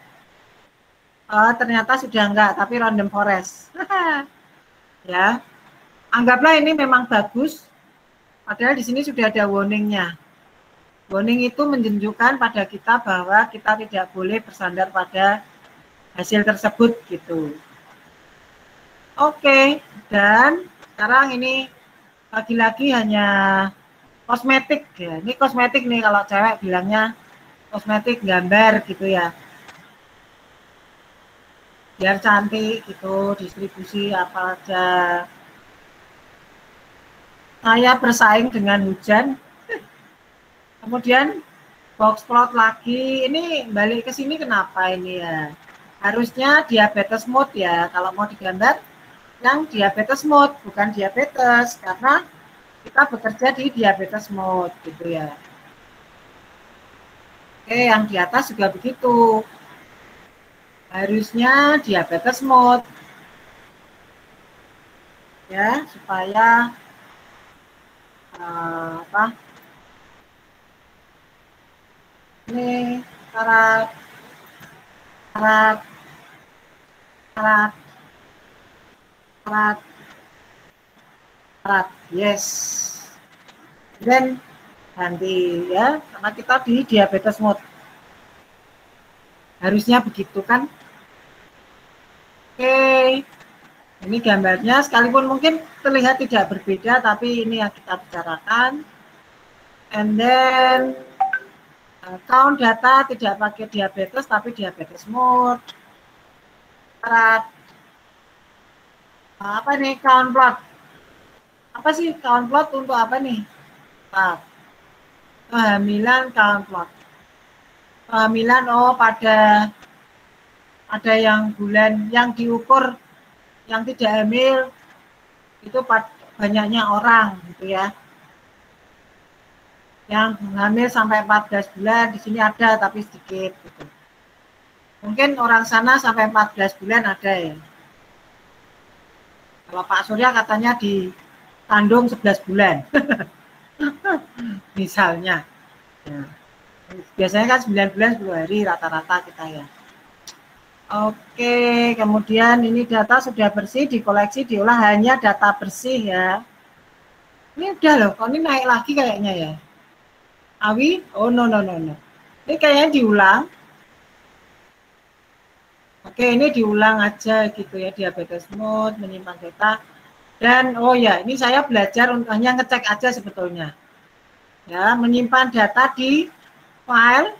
ternyata sudah enggak, tapi random forest. Ya, anggaplah ini memang bagus, padahal di sini sudah ada warningnya. Warning itu menunjukkan pada kita bahwa kita tidak boleh bersandar pada hasil tersebut gitu. Oke, dan sekarang ini lagi-lagi hanya kosmetik ya. Ini kosmetik nih kalau cewek bilangnya kosmetik gambar gitu ya. Biar cantik gitu, distribusi apa aja. Saya bersaing dengan hujan. Kemudian box plot lagi. Ini balik ke sini kenapa ini ya? Harusnya diabetes mode ya. Kalau mau digambar yang diabetes mode, bukan diabetes karena kita bekerja di diabetes mode gitu ya. Oke, yang di atas juga begitu. Harusnya diabetes mode. Ya, supaya ini syarat yes. Dan ganti ya, karena kita di diabetes mode. Harusnya begitu kan? Oke. Ini gambarnya, sekalipun mungkin terlihat tidak berbeda, tapi ini yang kita bicarakan. And then count data tidak pakai diabetes, tapi diabetes mode. Apa nih count plot? Apa sih count plot untuk apa nih? Kehamilan count plot. Kehamilan, oh pada ada yang bulan yang diukur yang tidak hamil itu banyaknya orang gitu ya. Yang hamil sampai 14 bulan di sini ada tapi sedikit gitu. Mungkin orang sana sampai 14 bulan ada ya. Kalau Pak Surya katanya di kandung 11 bulan. Misalnya. Ya. Biasanya kan 9 bulan 10 hari rata-rata kita ya. Oke, kemudian ini data sudah bersih, dikoleksi, diolah hanya data bersih ya. Ini udah loh, kok ini naik lagi kayaknya ya. Awi? Oh no. Ini kayaknya diulang. Oke, ini diulang aja gitu ya, diabetes mode, menyimpan data. Dan oh ya, ini saya belajar untuk hanya ngecek aja sebetulnya. Ya, menyimpan data di file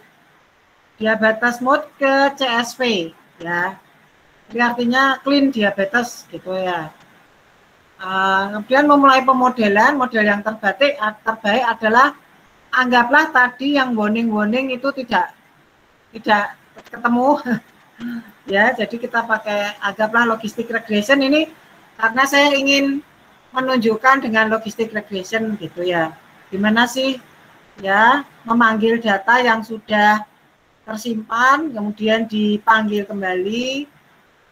diabetes mode ke CSV ya. Jadi artinya clean diabetes gitu ya. Kemudian memulai pemodelan, model yang terbaik adalah anggaplah tadi yang warning itu tidak ketemu. Ya, jadi kita pakai anggaplah logistic regression ini karena saya ingin menunjukkan dengan logistic regression gitu ya. Gimana sih ya memanggil data yang sudah tersimpan kemudian dipanggil kembali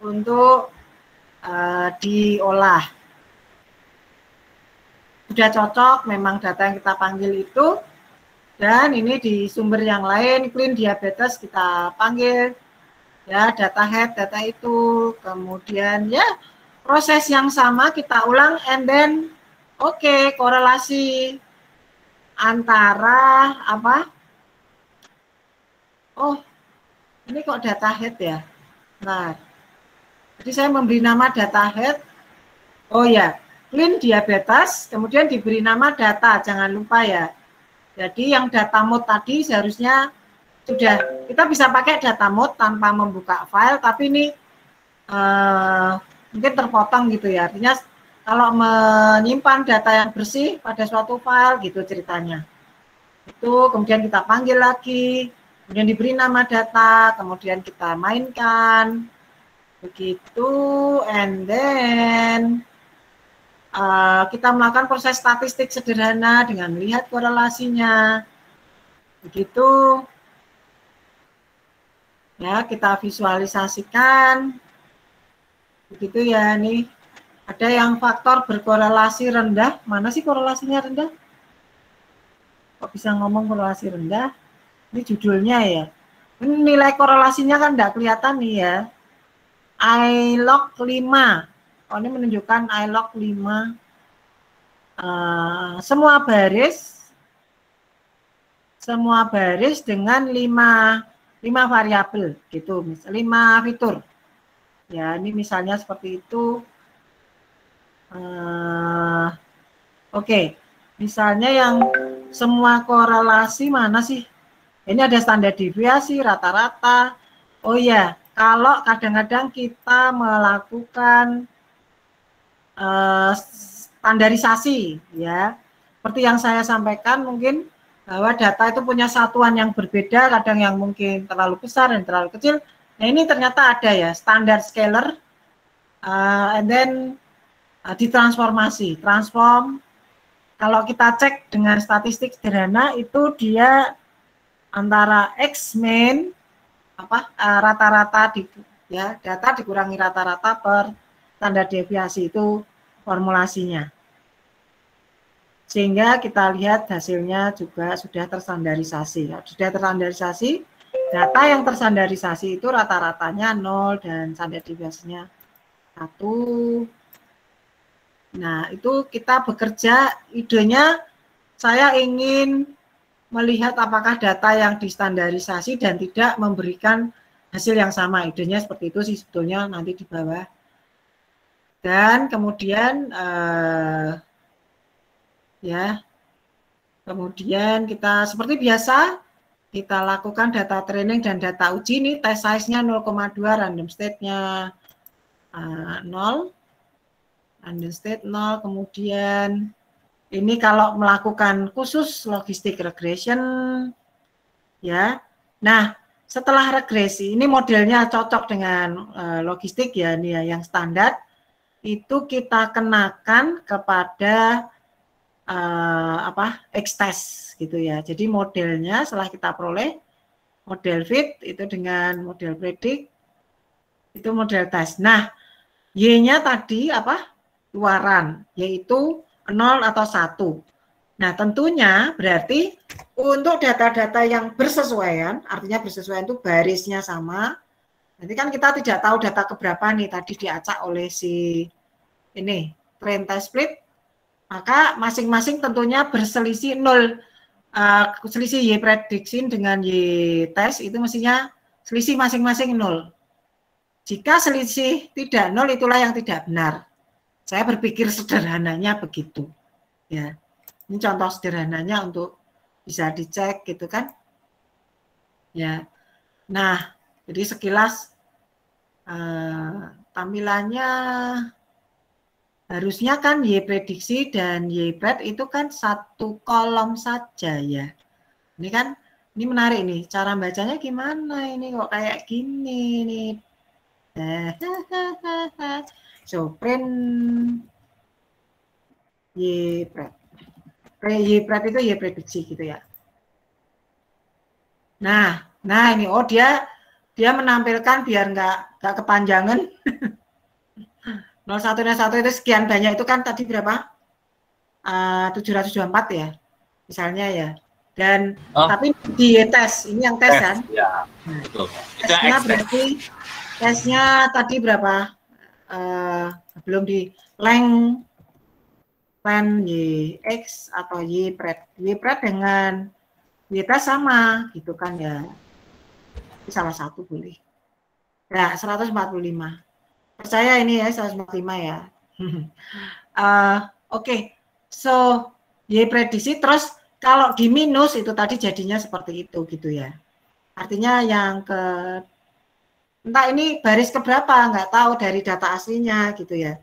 untuk diolah. Sudah cocok memang data yang kita panggil itu Dan ini di sumber yang lain, clean diabetes kita panggil, ya data head, data itu, kemudian ya proses yang sama kita ulang, and then oke, korelasi antara apa? Oh, ini kok data head ya? Nah, jadi saya memberi nama data head. Oh ya, clean diabetes, kemudian diberi nama data, jangan lupa ya. Jadi yang data mode tadi seharusnya sudah, kita bisa pakai data mode tanpa membuka file, tapi ini mungkin terpotong gitu ya. Artinya kalau menyimpan data yang bersih pada suatu file gitu ceritanya. Itu kemudian kita panggil lagi, kemudian diberi nama data, kemudian kita mainkan. Begitu, and then kita melakukan proses statistik sederhana dengan melihat korelasinya. Begitu. Ya, kita visualisasikan. Begitu ya, nih. Ada yang faktor berkorelasi rendah. Mana sih korelasinya rendah? Kok bisa ngomong korelasi rendah? Ini judulnya ya. Ini nilai korelasinya kan tidak kelihatan nih ya. I-log 5. Oh, ini menunjukkan I-log 5. Semua baris dengan 5 variabel gitu, 5 fitur. Ya, ini misalnya seperti itu. Oke. Misalnya yang semua korelasi mana sih? Ini ada standar deviasi, rata-rata. Oh ya, kalau kadang-kadang kita melakukan standarisasi, ya, seperti yang saya sampaikan mungkin bahwa data itu punya satuan yang berbeda, kadang yang mungkin terlalu besar dan terlalu kecil. Nah ini ternyata ada ya standar scalar, and then ditransformasi, transform. Kalau kita cek dengan statistik sederhana itu dia antara X mean rata-rata ya data dikurangi rata-rata per standar deviasi, itu formulasinya. Sehingga kita lihat hasilnya juga sudah terstandarisasi. Sudah terstandarisasi, data yang terstandarisasi itu rata-ratanya 0 dan standar deviasinya 1. Nah, itu kita bekerja, idenya saya ingin melihat apakah data yang distandarisasi dan tidak memberikan hasil yang sama. Idenya seperti itu sih sebetulnya nanti di bawah. Dan kemudian ya, kemudian kita seperti biasa kita lakukan data training dan data uji. Ini test size-nya 0,2, random state-nya 0, random state 0. Kemudian ini kalau melakukan khusus logistik regression, ya. Nah, setelah regresi, ini modelnya cocok dengan logistik ya, ini ya, yang standar. Itu kita kenakan kepada X-test gitu ya. Jadi modelnya setelah kita peroleh model fit itu dengan model predict itu model test. Nah, Y-nya tadi luaran, yaitu 0 atau 1. Nah, tentunya berarti untuk data-data yang bersesuaian, artinya bersesuaian itu barisnya sama. Nanti kan kita tidak tahu data keberapa nih tadi diacak oleh si ini train test split, maka masing-masing tentunya berselisih 0. Selisih Y prediction dengan Y test itu mestinya selisih masing-masing 0. Jika selisih tidak 0, itulah yang tidak benar. Saya berpikir sederhananya begitu. Ya, ini contoh sederhananya untuk bisa dicek gitu kan. Ya, nah jadi sekilas tampilannya harusnya kan Y prediksi dan Y pred itu kan satu kolom saja ya. Ini kan, ini menarik nih, cara bacanya gimana ini kok kayak gini nih. So, print Y pred. Y pred itu Y prediksi gitu ya. Nah ini dia menampilkan biar nggak kepanjangan. 01 itu sekian banyak, itu kan tadi berapa? 724 ya, misalnya ya. Dan tapi di tes, ini yang tes kan? Ya, betul. Tesnya berarti tesnya tadi berapa? Belum di length YX atau YPRED. YPRED dengan YTest sama gitu kan ya. Ini salah satu boleh. Ya, 145. Percaya ini ya 145 ya. Oke. So, Y prediksi terus kalau di minus itu tadi jadinya seperti itu gitu ya. Artinya yang ke entah ini baris keberapa nggak tahu dari data aslinya gitu ya.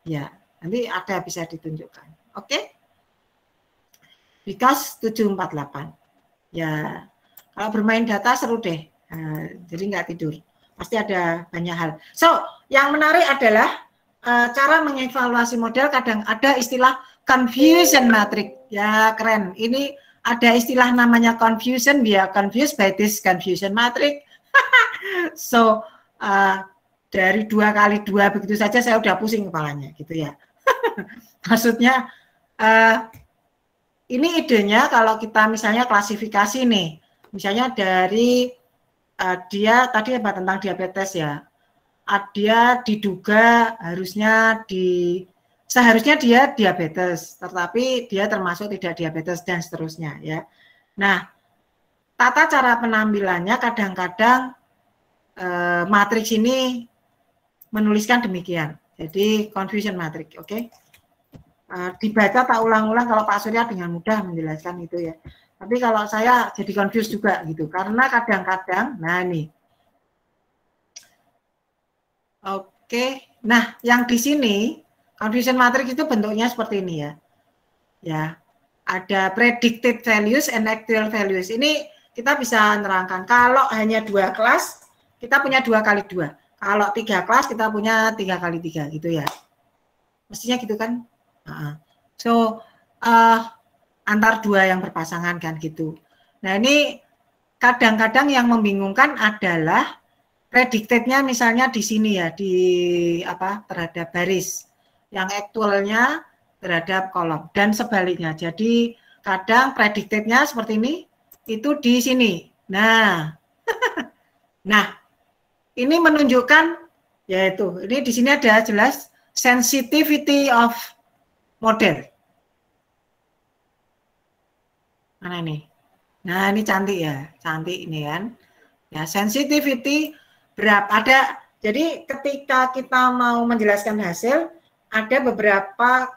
Ya, nanti ada bisa ditunjukkan. Oke. Because 748. Ya, kalau bermain data seru deh. Jadi nggak tidur. Pasti ada banyak hal. So, yang menarik adalah cara mengevaluasi model kadang ada istilah confusion matrix. Ya, keren. Ini ada istilah namanya confusion, we are confused by this confusion matrix. So, dari 2 kali 2 begitu saja saya udah pusing kepalanya gitu ya. Maksudnya ini idenya kalau kita misalnya klasifikasi nih, misalnya dari dia tadi apa tentang diabetes ya, dia diduga seharusnya dia diabetes, tetapi dia termasuk tidak diabetes dan seterusnya ya. Nah, tata cara penampilannya kadang-kadang matriks ini menuliskan demikian. Jadi confusion matrix, oke? Dibaca tak ulang-ulang kalau Pak Surya dengan mudah menjelaskan itu ya. Tapi kalau saya jadi confused juga gitu, karena kadang-kadang, nah ini, oke. Nah yang di sini confusion matrix itu bentuknya seperti ini ya. Ya, ada predicted values and actual values. Ini kita bisa menerangkan kalau hanya 2 kelas, kita punya 2 kali 2. Kalau 3 kelas kita punya 3 kali 3 gitu ya. Mestinya gitu kan? So antar 2 yang berpasangan kan gitu. Nah ini kadang-kadang yang membingungkan adalah predicted-nya misalnya di sini ya, di terhadap baris, yang actual-nya terhadap kolom dan sebaliknya. Jadi kadang predicted-nya seperti ini, itu di sini. Nah, nah ini menunjukkan yaitu ini di sini ada jelas sensitivity of model. Mana ini? Nah ini cantik ya, cantik ini kan. Ya sensitivity berapa ada. Jadi ketika kita mau menjelaskan hasil, ada beberapa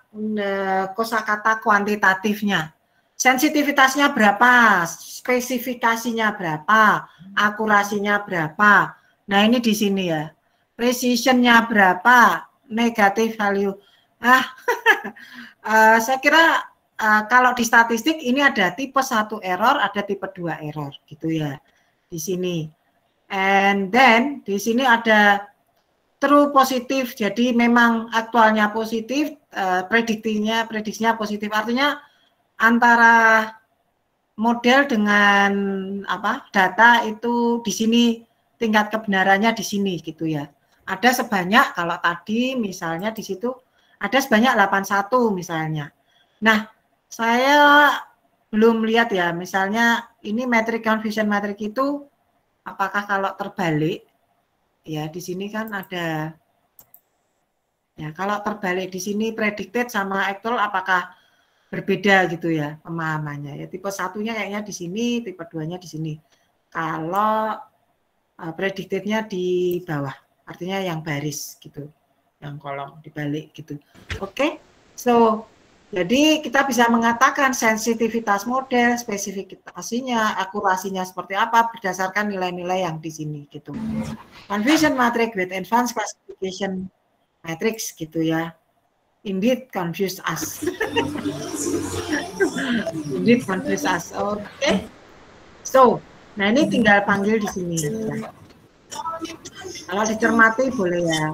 kosakata kuantitatifnya. Sensitivitasnya berapa, spesifikasinya berapa, akurasinya berapa. Nah ini di sini ya. Precisionnya berapa, negative value. Saya kira kalau di statistik ini ada tipe 1 error, ada tipe 2 error gitu ya di sini. And then di sini ada true positif, jadi memang aktualnya positif, prediksinya positif. Artinya antara model dengan data itu di sini tingkat kebenarannya di sini gitu ya. Ada sebanyak kalau tadi misalnya di situ ada sebanyak 81 misalnya. Nah, saya belum lihat ya, misalnya ini metric confusion matrix itu apakah kalau terbalik ya di sini kan ada ya, kalau terbalik di sini predicted sama actual apakah berbeda gitu ya pemahamannya ya. Tipe 1-nya kayaknya di sini, tipe 2-nya di sini. Kalau predicted-nya di bawah, artinya yang baris gitu, yang kolom dibalik gitu. Oke. So jadi kita bisa mengatakan sensitivitas model, spesifikasinya, akurasinya seperti apa berdasarkan nilai-nilai yang di sini gitu. Confusion matrix with advanced classification matrix gitu ya. Indeed confuse us. Indeed confuse us. Oke. So, nah ini tinggal panggil di sini. Ya. Kalau dicermati boleh ya.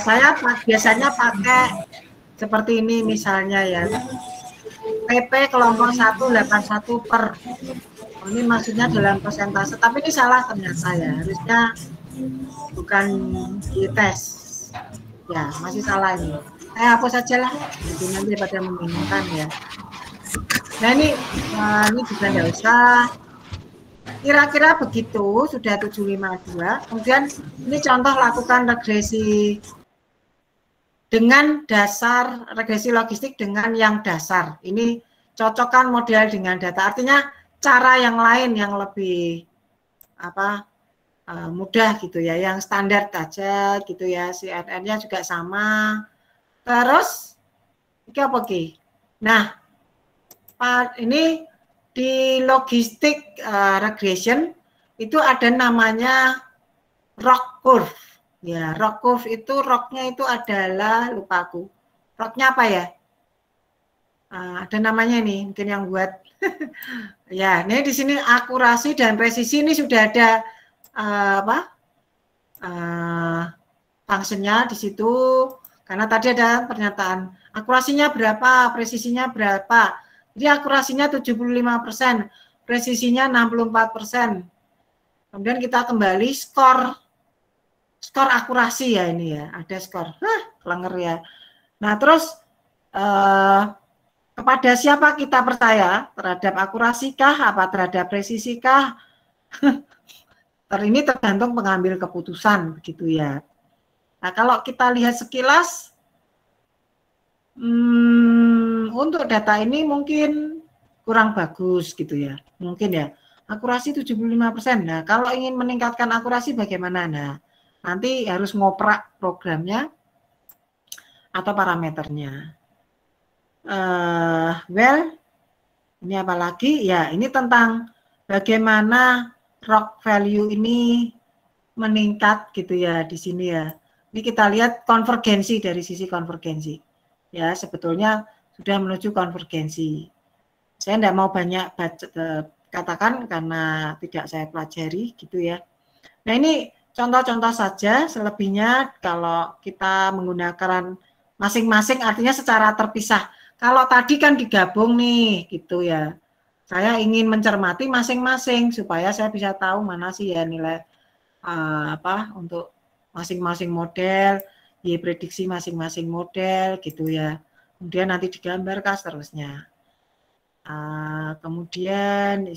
Saya biasanya pakai seperti ini misalnya ya, PP kelompok 181 per, ini maksudnya dalam persentase, tapi ini salah ternyata ya, harusnya bukan di tes ya, masih salah ini. Hapus saja lah, jadi nanti pada membingungkan ya. Nah ini juga nggak usah. Kira-kira begitu, sudah 752. Kemudian ini contoh lakukan regresi dengan dasar, regresi logistik dengan yang dasar. Ini cocokkan model dengan data. Artinya cara yang lain yang lebih mudah gitu ya, yang standar aja gitu ya. CNN-nya juga sama. Terus ini apa Ki? Nah, ini di logistik regression itu ada namanya ROC curve. Ya, ROC curve itu ROC-nya itu adalah, lupa aku. ROC-nya apa ya? Ada namanya nih, mungkin yang buat. Ya, ini di sini akurasi dan presisi ini sudah ada fungsinya di situ. Karena tadi ada pernyataan akurasinya berapa, presisinya berapa. Jadi akurasinya 75%, presisinya 64%. Kemudian kita kembali skor akurasi ya ini ya, ada skor. Kelenger ya. Nah terus kepada siapa kita percaya? Terhadap akurasi kah? Apa terhadap presisi kah? Ini tergantung pengambil keputusan begitu ya. Nah kalau kita lihat sekilas, untuk data ini mungkin kurang bagus gitu ya, mungkin ya, akurasi 75%. Nah kalau ingin meningkatkan akurasi bagaimana? Nah nanti harus ngoprak programnya atau parameternya. Ini apa lagi? Ya ini tentang bagaimana ROC value ini meningkat gitu ya di sini ya. Ini kita lihat konvergensi dari sisi konvergensi. Ya, sebetulnya sudah menuju konvergensi. Saya tidak mau banyak katakan karena tidak saya pelajari gitu ya. Nah, ini contoh-contoh saja, selebihnya kalau kita menggunakan masing-masing artinya secara terpisah. Kalau tadi kan digabung nih gitu ya. Saya ingin mencermati masing-masing supaya saya bisa tahu mana sih ya nilai untuk masing-masing model, prediksi masing-masing model gitu ya. Kemudian nanti digambarkan seterusnya. Kemudian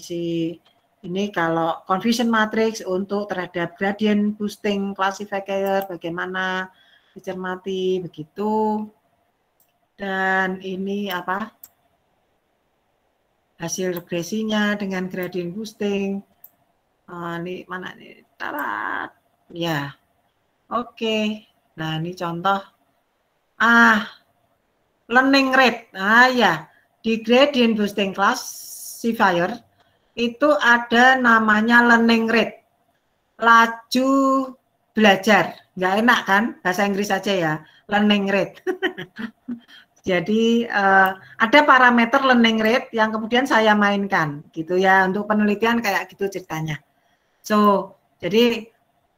ini kalau confusion matrix untuk terhadap gradient boosting classifier bagaimana dicermati begitu. Dan ini hasil regresinya dengan gradient boosting. Ini mana nih? Tarat. Ya. Oke. Nah, ini contoh. Learning rate. Ya. Di gradient boosting classifier itu ada namanya learning rate. Laju belajar. Nggak enak kan? Bahasa Inggris aja ya. Learning rate. Jadi ada parameter learning rate yang kemudian saya mainkan gitu ya. Untuk penelitian kayak gitu ceritanya. So, jadi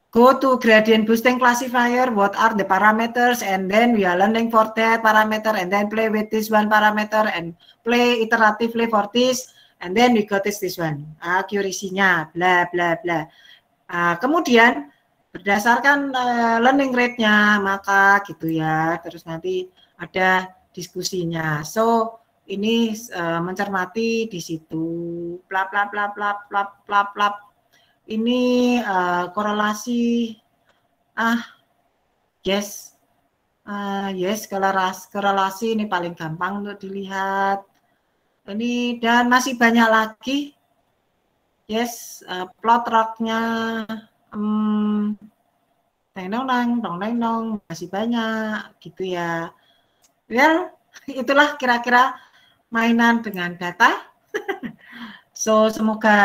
go to gradient boosting classifier, what are the parameters, and then we are learning for that parameter, and then play with this one parameter, and play iteratively for this, and then we got this one, accuracy-nya, bla bla bla. Kemudian berdasarkan learning rate-nya, maka gitu ya, terus nanti ada diskusinya. So, ini mencermati di situ, bla bla bla bla bla bla bla. Ini korelasi, yes, korelasi ini paling gampang untuk dilihat. Ini dan masih banyak lagi, yes, plot ROC-nya, masih banyak gitu ya. Well, itulah kira-kira mainan dengan data. So semoga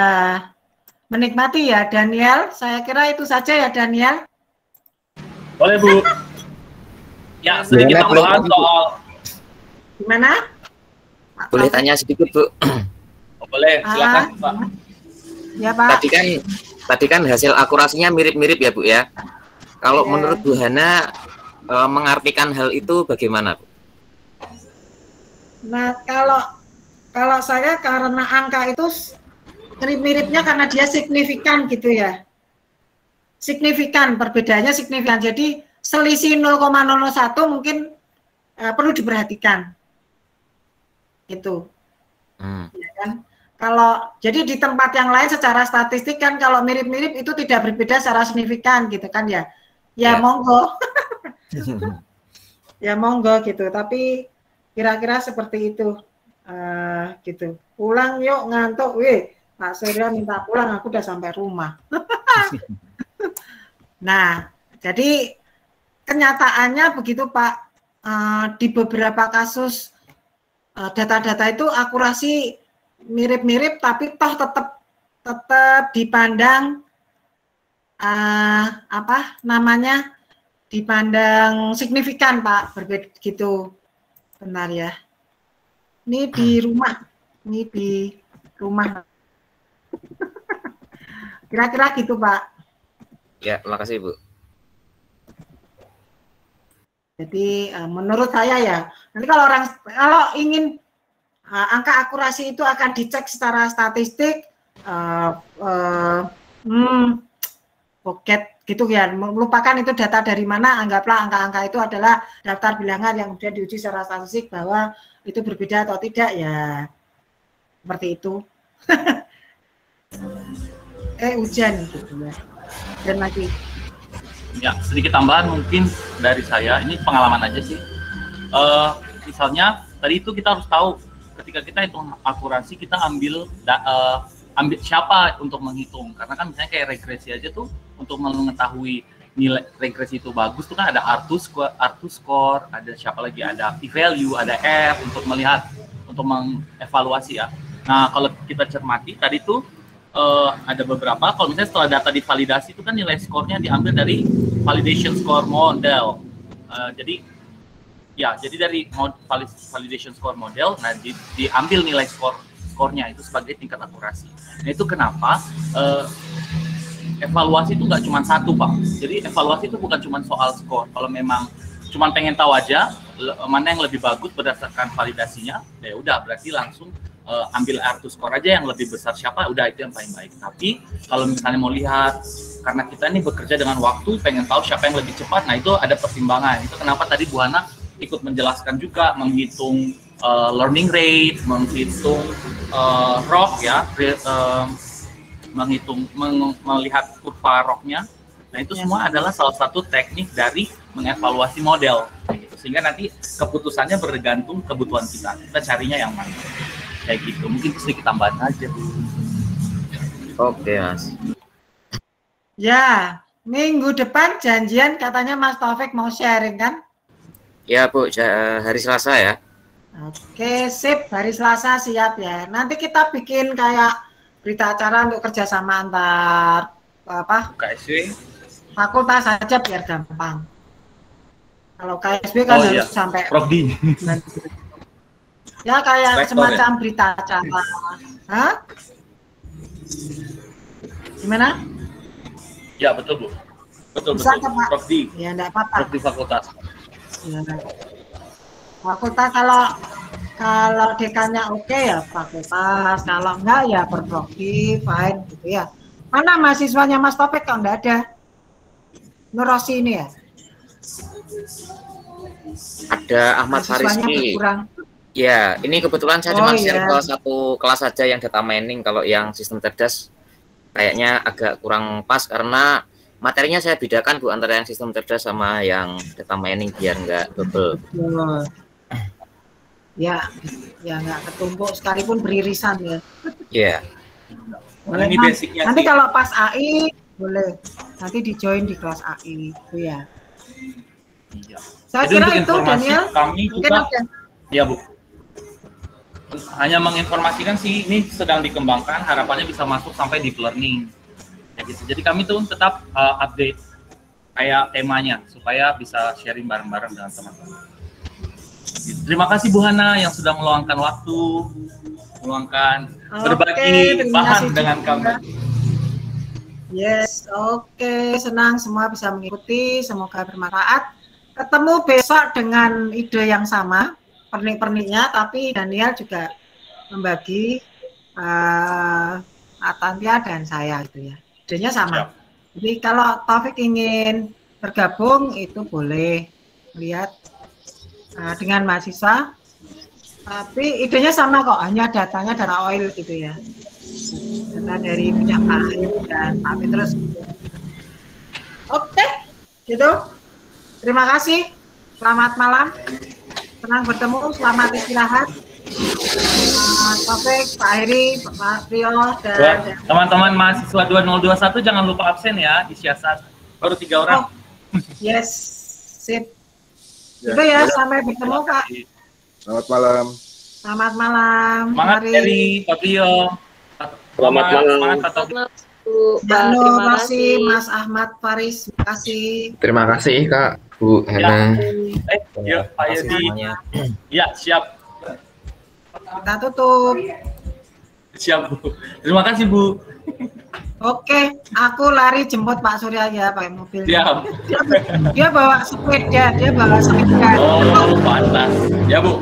menikmati ya Daniel, saya kira itu saja ya Daniel. Boleh Bu. Ya, sedikit tambahan soal. Gimana? Boleh tanya sedikit Bu? Boleh, silakan Pak. Ya Pak. Tadi kan hasil akurasinya mirip-mirip ya Bu ya. Kalau menurut Bu Hana mengartikan hal itu bagaimana Bu? Nah kalau saya karena angka itu mirip-miripnya karena dia signifikan gitu ya. Signifikan, perbedaannya signifikan. Jadi selisih 0,001 mungkin perlu diperhatikan. Itu. Ya kan? Kalau jadi di tempat yang lain secara statistik kan kalau mirip-mirip itu tidak berbeda secara signifikan gitu kan ya. Ya monggo. Ya monggo gitu. Tapi kira-kira seperti itu. Gitu. Pulang yuk ngantuk. Wih, Pak Surya minta pulang, aku udah sampai rumah. Nah, jadi kenyataannya begitu Pak. Di beberapa kasus data-data itu akurasi mirip-mirip, tapi toh tetap dipandang apa namanya, dipandang signifikan Pak, berbeda gitu. Benar ya. Ini di rumah. Kira-kira gitu Pak. Ya, terima kasih Bu. Jadi menurut saya ya, nanti kalau ingin angka akurasi itu akan dicek secara statistik, pocket gitu ya, melupakan itu data dari mana, anggaplah angka-angka itu adalah daftar bilangan yang kemudian diuji secara statistik bahwa itu berbeda atau tidak ya, seperti itu. Hujan gitu ya, dan lagi. Ya, sedikit tambahan mungkin dari saya, ini pengalaman aja sih. Misalnya tadi itu kita harus tahu ketika kita hitung akurasi, kita ambil siapa untuk menghitung, karena kan misalnya kayak regresi aja tuh untuk mengetahui nilai regresi itu bagus tuh kan ada R2 score, ada siapa lagi, ada p-value, ada F untuk melihat, untuk mengevaluasi ya. Nah kalau kita cermati tadi tuh ada beberapa, kalau misalnya setelah data divalidasi itu kan nilai skornya diambil dari validation score model. Jadi dari validation score model, nah diambil nilai skornya itu sebagai tingkat akurasi. Nah itu kenapa evaluasi itu nggak cuma satu Pak. Jadi evaluasi itu bukan cuma soal skor. Kalau memang cuma pengen tahu aja mana yang lebih bagus berdasarkan validasinya, ya udah berarti langsung ambil R2 score aja yang lebih besar siapa, udah itu yang paling baik. Tapi kalau misalnya mau lihat, karena kita ini bekerja dengan waktu, pengen tahu siapa yang lebih cepat, nah itu ada pertimbangan. Itu kenapa tadi Bu Hana ikut menjelaskan juga, menghitung learning rate, menghitung ROC ya, melihat kurva ROC-nya. Nah itu semua adalah salah satu teknik dari mengevaluasi model. Sehingga nanti keputusannya bergantung kebutuhan kita carinya yang mana. Kayak gitu, mungkin sedikit tambahan aja Bu. Oke Mas. Ya, minggu depan janjian katanya Mas Taufik mau sharing kan? Ya Bu, hari Selasa ya. Oke, sip, hari Selasa siap ya. Nanti kita bikin kayak berita acara untuk kerjasama antar KSW, fakultas saja biar gampang. Kalau KSW kan harus sampai Prodi. Ya kayak Rektor, semacam berita acara. Hah? Gimana? Ya betul Bu. Betul. Prodi. Ya enggak apa-apa. Prodi fakultas. Ya. Fakultas kalau dekannya oke ya fakultas, kalau enggak ya berprodi, fine gitu ya. Mana mahasiswanya Mas Taufik kalau enggak ada? Nurosi ini ya? Ada Ahmad Fariski. Ya, ini kebetulan saya cuma share ke satu kelas saja yang data mining. Kalau yang sistem cerdas kayaknya agak kurang pas karena materinya saya bedakan Bu antara yang sistem cerdas sama yang data mining biar nggak double. Ya nggak ketumpuk sekalipun beririsan ya. Iya. Boleh, ini basicnya. Nanti kalau pas AI boleh nanti di-join di kelas AI itu ya. Iya. Saya kira itu Daniel. Kami juga. Ya Bu. Hanya menginformasikan sih ini sedang dikembangkan, harapannya bisa masuk sampai deep learning. Ya gitu. Jadi kami tuh tetap update kayak temanya supaya bisa sharing bareng-bareng dengan teman-teman. Terima kasih Bu Hana yang sudah meluangkan waktu, berbagi bahan dengan kami. Yes, oke, senang semua bisa mengikuti, semoga bermanfaat. Ketemu besok dengan ide yang sama, pernik-perniknya, tapi Daniel juga membagi Atantia dan saya gitu ya. Idenya sama. Jadi kalau Taufik ingin bergabung itu boleh lihat dengan mahasiswa Tapi idenya sama kok, hanya datanya dari oil gitu ya. Data dari minyak kayu dan tapi terus. Oke, gitu. Terima kasih. Selamat malam. Senang bertemu. Selamat istirahat. Pak Taufik, Pak Heri, Pak Rio, dan teman-teman mahasiswa 2021 jangan lupa absen ya di siasat. Baru 3 orang. Oh, yes, sip. Itu ya, sampai bertemu Kak. Selamat malam. Selamat malam. Semangat Heri, Pak Rio. Selamat malam. Semangat Pak Taufik. Terima kasih Mas Ahmad Faris. Terima kasih. Terima kasih Kak, Bu Hana. Ya, Pak Yedi. Ya, siap. Kita tutup. Siap, Bu. Terima kasih, Bu. Oke, aku lari jemput Pak Surya ya pakai mobil. Siap. Dia bawa sepeda, Oh, pantas. Ya, Bu.